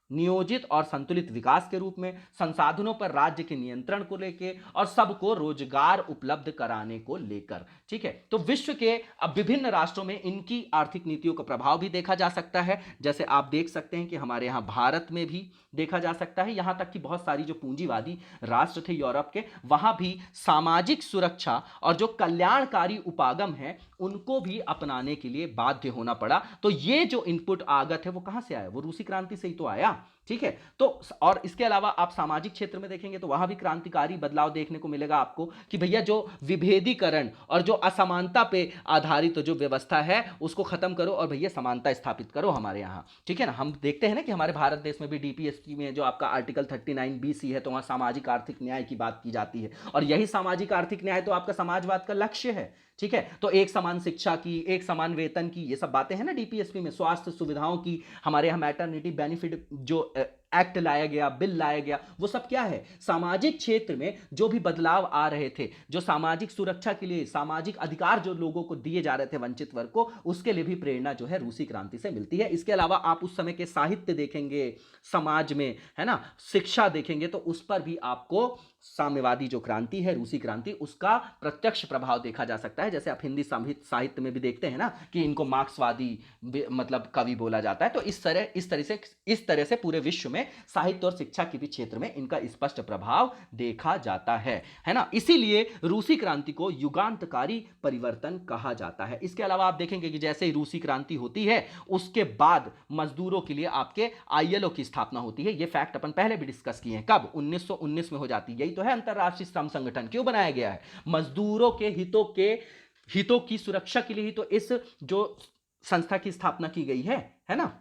नियोजित और संतुलित विकास के रूप में, संसाधनों पर राज्य के नियंत्रण को लेकर, और सबको रोजगार उपलब्ध कराने को लेकर। ठीक है, तो विश्व के अब विभिन्न राष्ट्रों में इनकी आर्थिक नीतियों का प्रभाव भी देखा जा सकता है। जैसे आप देख सकते हैं कि हमारे यहां भारत में भी देखा जा सकता है, यहां तक कि बहुत सारी जो पूंजीवादी राष्ट्र थे यूरोप के, वहां भी सामाजिक सुरक्षा और जो कल्याणकारी उपागम है उनको भी अपनाने के लिए बाध्य होना पड़ा। तो ये जो इनपुट आगत है वो कहां से आया, वो रूसी क्रांति से ही तो आया। ठीक है, तो और इसके अलावा आप सामाजिक क्षेत्र में देखेंगे तो वहां भी क्रांतिकारी बदलाव देखने को मिलेगा आपको कि भैया जो विभेदीकरण और जो असमानता पे आधारित जो व्यवस्था है उसको खत्म करो और भैया समानता स्थापित करो हमारे यहां। ठीक है ना, हम देखते हैं ना कि हमारे भारत देश में भी डीपीएसपी में जो आपका आर्टिकल 39BC है तो वहां सामाजिक आर्थिक न्याय की बात की जाती है, और यही सामाजिक आर्थिक न्याय तो आपका समाजवाद का लक्ष्य है। ठीक है, तो एक समान शिक्षा की, एक समान वेतन की, ये सब बातें हैं ना डीपीएसपी में, स्वास्थ्य सुविधाओं की, हमारे यहाँ मैटरनिटी बेनिफिट जो एक्ट लाया गया, बिल लाया गया, वो सब क्या है, सामाजिक क्षेत्र में जो भी बदलाव आ रहे थे, जो सामाजिक सुरक्षा के लिए सामाजिक अधिकार जो लोगों को दिए जा रहे थे, वंचित वर्ग को, उसके लिए भी प्रेरणा जो है रूसी क्रांति से मिलती है। इसके अलावा आप उस समय के साहित्य देखेंगे, समाज में, है ना, शिक्षा देखेंगे तो उस पर भी आपको साम्यवादी जो क्रांति है, रूसी क्रांति, उसका प्रत्यक्ष प्रभाव देखा जा सकता है। जैसे आप हिंदी साहित्य में भी देखते हैं ना कि इनको मार्क्सवादी मतलब कवि बोला जाता है। तो इस तरह से पूरे विश्व में साहित्य और शिक्षा के भी क्षेत्र में इनका स्पष्ट प्रभाव देखा जाता है ना। इसीलिए रूसी क्रांति को युगांतकारी परिवर्तन कहा जाता है। इसके अलावा आप देखेंगे कि जैसे ही रूसी क्रांति होती है उसके बाद मजदूरों के लिए आपके आईएलओ की स्थापना होती है। ये फैक्ट अपन पहले भी डिस्कस किए हैं, कब, 1919 में हो जाती है। यही तो है अंतरराष्ट्रीय श्रम संगठन, क्यों बनाया गया है, मजदूरों के हितों की सुरक्षा के लिए ही तो इस जो संस्था की स्थापना की गई है ना।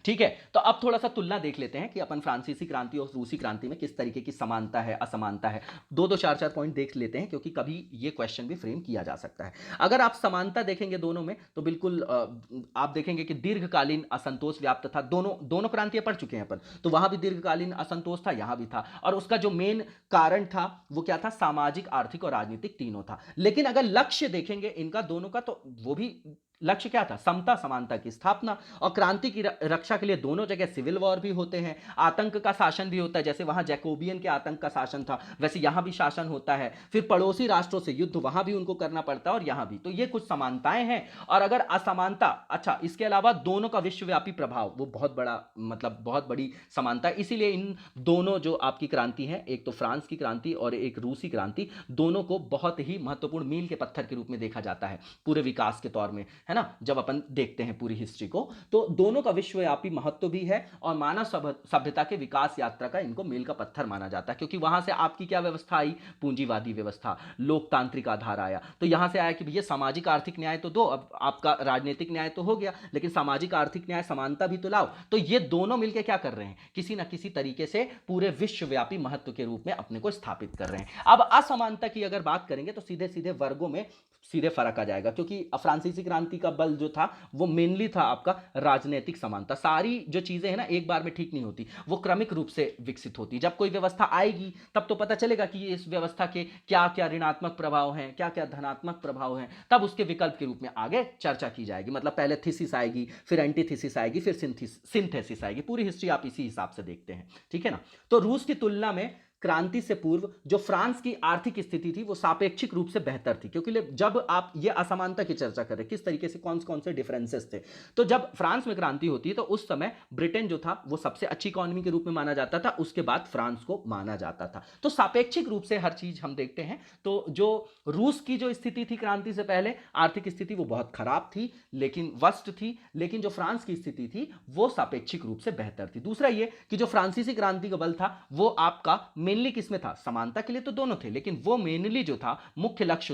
ठीक है, तो अब थोड़ा सा तुलना देख लेते हैं कि अपन फ्रांसीसी क्रांति और रूसी क्रांति में किस तरीके की समानता है, असमानता है। दो चार पॉइंट देख लेते हैं क्योंकि कभी ये क्वेश्चन भी फ्रेम किया जा सकता है। अगर आप समानता देखेंगे दोनों में तो बिल्कुल आप देखेंगे कि दीर्घकालीन असंतोष व्याप्त था। दोनों क्रांतियां पढ़ चुके हैं अपन, तो वहां भी दीर्घकालीन असंतोष था, यहां भी था, और उसका जो मेन कारण था वो क्या था, सामाजिक, आर्थिक और राजनीतिक तीनों था। लेकिन अगर लक्ष्य देखेंगे इनका दोनों का तो वो भी लक्ष्य क्या था? समता समानता की स्थापना। और क्रांति की रक्षा के लिए दोनों जगह सिविल वॉर भी होते हैं, आतंक का शासन भी होता है, जैसे वहां जैकोबियन के आतंक का शासन था वैसे यहां भी शासन होता है। फिर पड़ोसी राष्ट्रों से युद्ध वहां भी उनको करना पड़ता है और यहां भी। तो ये कुछ समानताएं हैं। और अगर असमानता, अच्छा इसके अलावा दोनों का विश्वव्यापी प्रभाव, वो बहुत बड़ा, मतलब बहुत बड़ी समानता है। इसीलिए इन दोनों जो आपकी क्रांति है, एक तो फ्रांस की क्रांति और एक रूसी क्रांति, दोनों को बहुत ही महत्वपूर्ण मील के पत्थर के रूप में देखा जाता है पूरे विकास के तौर में, है ना। जब अपन देखते हैं पूरी हिस्ट्री को, तो दोनों का विश्वव्यापी महत्व भी है और मानव सभ्यता के विकास यात्रा का इनको मील का पत्थर माना जाता है। क्योंकि वहां से आपकी क्या व्यवस्था आई? पूंजीवादी व्यवस्था, लोकतांत्रिक आधार आया। तो यहां से आया कि भैया सामाजिक आर्थिक न्याय तो दो, अब आपका राजनीतिक न्याय तो हो गया, लेकिन सामाजिक आर्थिक न्याय समानता भी तो लाओ। तो ये दोनों मिलकर क्या कर रहे हैं? किसी ना किसी तरीके से पूरे विश्वव्यापी महत्व के रूप में अपने को स्थापित कर रहे हैं। अब असमानता की अगर बात करेंगे तो सीधे सीधे वर्गों में सीधे फर्क आ जाएगा, क्योंकि फ्रांसीसी क्रांति का बल जो था वो मेनली था आपका राजनीतिक समानता। सारी जो चीजें हैं ना एक बार में ठीक नहीं होती, वो क्रमिक रूप से विकसित होती। जब कोई व्यवस्था आएगी तब तो पता चलेगा कि इस व्यवस्था के क्या क्या ऋणात्मक प्रभाव हैं, क्या क्या धनात्मक प्रभाव हैं, तब उसके विकल्प के रूप में आगे चर्चा की जाएगी। मतलब पहले थीसिस आएगी, फिर एंटीथीसिस आएगी, फिर सिंथेसिस आएगी। पूरी हिस्ट्री आप इसी हिसाब से देखते हैं, ठीक है ना। तो रूस की तुलना में क्रांति से पूर्व जो फ्रांस की आर्थिक स्थिति थी वो सापेक्षिक रूप से बेहतर थी। क्योंकि जब आप ये असमानता की चर्चा कर रहे किस तरीके से कौन कौन से डिफरेंसेस थे, तो जब फ्रांस में क्रांति होती है तो उस समय ब्रिटेन जो था वो सबसे अच्छी इकोनॉमी के रूप में माना जाता था, उसके बाद फ्रांस को माना जाता था। तो सापेक्षिक रूप से हर चीज हम देखते हैं। तो जो रूस की जो स्थिति थी क्रांति से पहले, आर्थिक स्थिति वो बहुत खराब थी, लेकिन वर्स्ट थी। लेकिन जो फ्रांस की स्थिति थी वो सापेक्षिक रूप से बेहतर थी। दूसरा ये कि जो फ्रांसीसी क्रांति का बल था वो आपका मेनली किसमें था? समानता के लिए तो दोनों थे, लेकिन वो मेनली जो था मुख्य लक्ष्य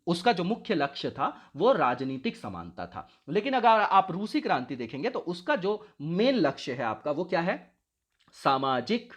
उसका जो मुख्य लक्ष्य था वो राजनीतिक समानता था। लेकिन अगर आप रूसी क्रांति देखेंगे तो उसका जो मेन लक्ष्य है आपका वो क्या है? सामाजिक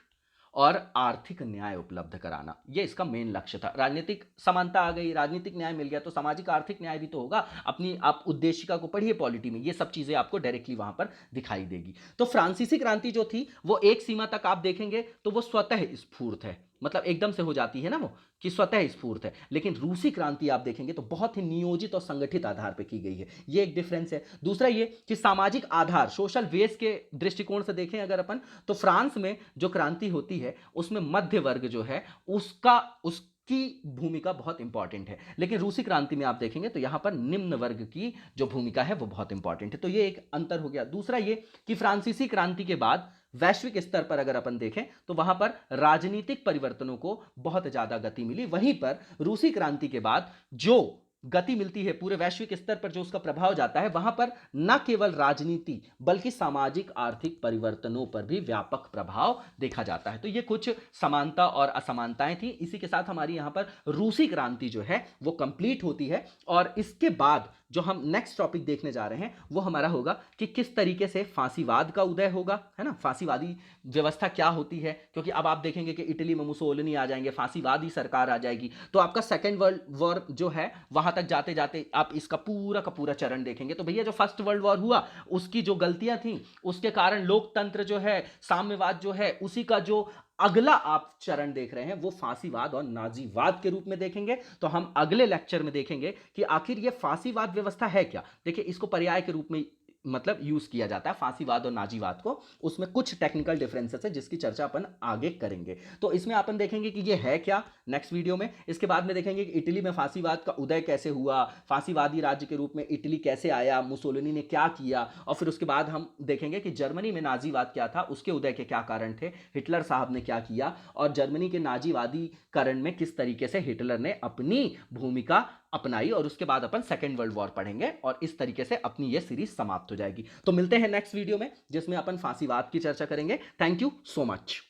और आर्थिक न्याय उपलब्ध कराना। ये इसका मेन लक्ष्य था। राजनीतिक समानता आ गई, राजनीतिक न्याय मिल गया, तो सामाजिक आर्थिक न्याय भी तो होगा। अपनी आप उद्देशिका को पढ़िए पॉलिटी में, ये सब चीजें आपको डायरेक्टली वहां पर दिखाई देगी। तो फ्रांसीसी क्रांति जो थी वो एक सीमा तक आप देखेंगे तो वो स्वतः स्फूर्त है, मतलब एकदम से हो जाती है ना वो, कि स्वतः स्फूर्त है। लेकिन रूसी क्रांति आप देखेंगे तो बहुत ही नियोजित और संगठित आधार पर की गई है। ये एक डिफरेंस है। दूसरा ये कि सामाजिक आधार, सोशल बेस के दृष्टिकोण से देखें अगर अपन, तो फ्रांस में जो क्रांति होती है उसमें मध्य वर्ग जो है उसकी भूमिका बहुत इंपॉर्टेंट है। लेकिन रूसी क्रांति में आप देखेंगे तो यहां पर निम्न वर्ग की जो भूमिका है वो बहुत इंपॉर्टेंट है। तो ये एक अंतर हो गया। दूसरा ये कि फ्रांसीसी क्रांति के बाद वैश्विक स्तर पर अगर अपन देखें तो वहां पर राजनीतिक परिवर्तनों को बहुत ज्यादा गति मिली। वहीं पर रूसी क्रांति के बाद जो गति मिलती है पूरे वैश्विक स्तर पर, जो उसका प्रभाव जाता है, वहां पर न केवल राजनीति बल्कि सामाजिक आर्थिक परिवर्तनों पर भी व्यापक प्रभाव देखा जाता है। तो ये कुछ समानता और असमानताएं थी। इसी के साथ हमारी यहां पर रूसी क्रांति जो है वो कंप्लीट होती है। और इसके बाद जो हम नेक्स्ट टॉपिक देखने जा रहे हैं वो हमारा होगा कि किस तरीके से फांसीवाद का उदय होगा, है ना। फांसीवादी व्यवस्था क्या होती है, क्योंकि अब आप देखेंगे कि इटली में मुसोलिनी आ जाएंगे, फांसीवादी सरकार आ जाएगी। तो आपका सेकेंड वर्ल्ड वॉर जो है वहां तक जाते जाते आप इसका पूरा का पूरा चरण देखेंगे। तो भैया जो फर्स्ट वर्ल्ड वॉर हुआ उसकी जो गलतियां थी उसके कारण लोकतंत्र जो है, साम्यवाद जो है, उसी का जो अगला आप चरण देख रहे हैं वो फांसीवाद और नाजीवाद के रूप में देखेंगे। तो हम अगले लेक्चर में देखेंगे कि आखिर ये फांसीवाद व्यवस्था है क्या। देखिए इसको पर्याय के रूप में मतलब यूज किया जाता है फांसीवाद और नाजीवाद को। उसमें कुछ टेक्निकल डिफरेंसेस है जिसकी चर्चा अपन आगे करेंगे। तो इसमें अपन देखेंगे कि ये है क्या नेक्स्ट वीडियो में। इसके बाद में देखेंगे कि इटली में फांसीवाद का उदय कैसे हुआ, फांसीवादी राज्य के रूप में इटली कैसे आया, मुसोलिनी ने क्या किया, और फिर उसके बाद हम देखेंगे कि जर्मनी में नाजीवाद क्या था, उसके उदय के क्या कारण थे, हिटलर साहब ने क्या किया, और जर्मनी के नाजीवादीकरण में किस तरीके से हिटलर ने अपनी भूमिका अपनाई। और उसके बाद अपन सेकेंड वर्ल्ड वॉर पढ़ेंगे और इस तरीके से अपनी ये सीरीज समाप्त हो जाएगी। तो मिलते हैं नेक्स्ट वीडियो में जिसमें अपन फांसीवाद की चर्चा करेंगे। Thank you so much.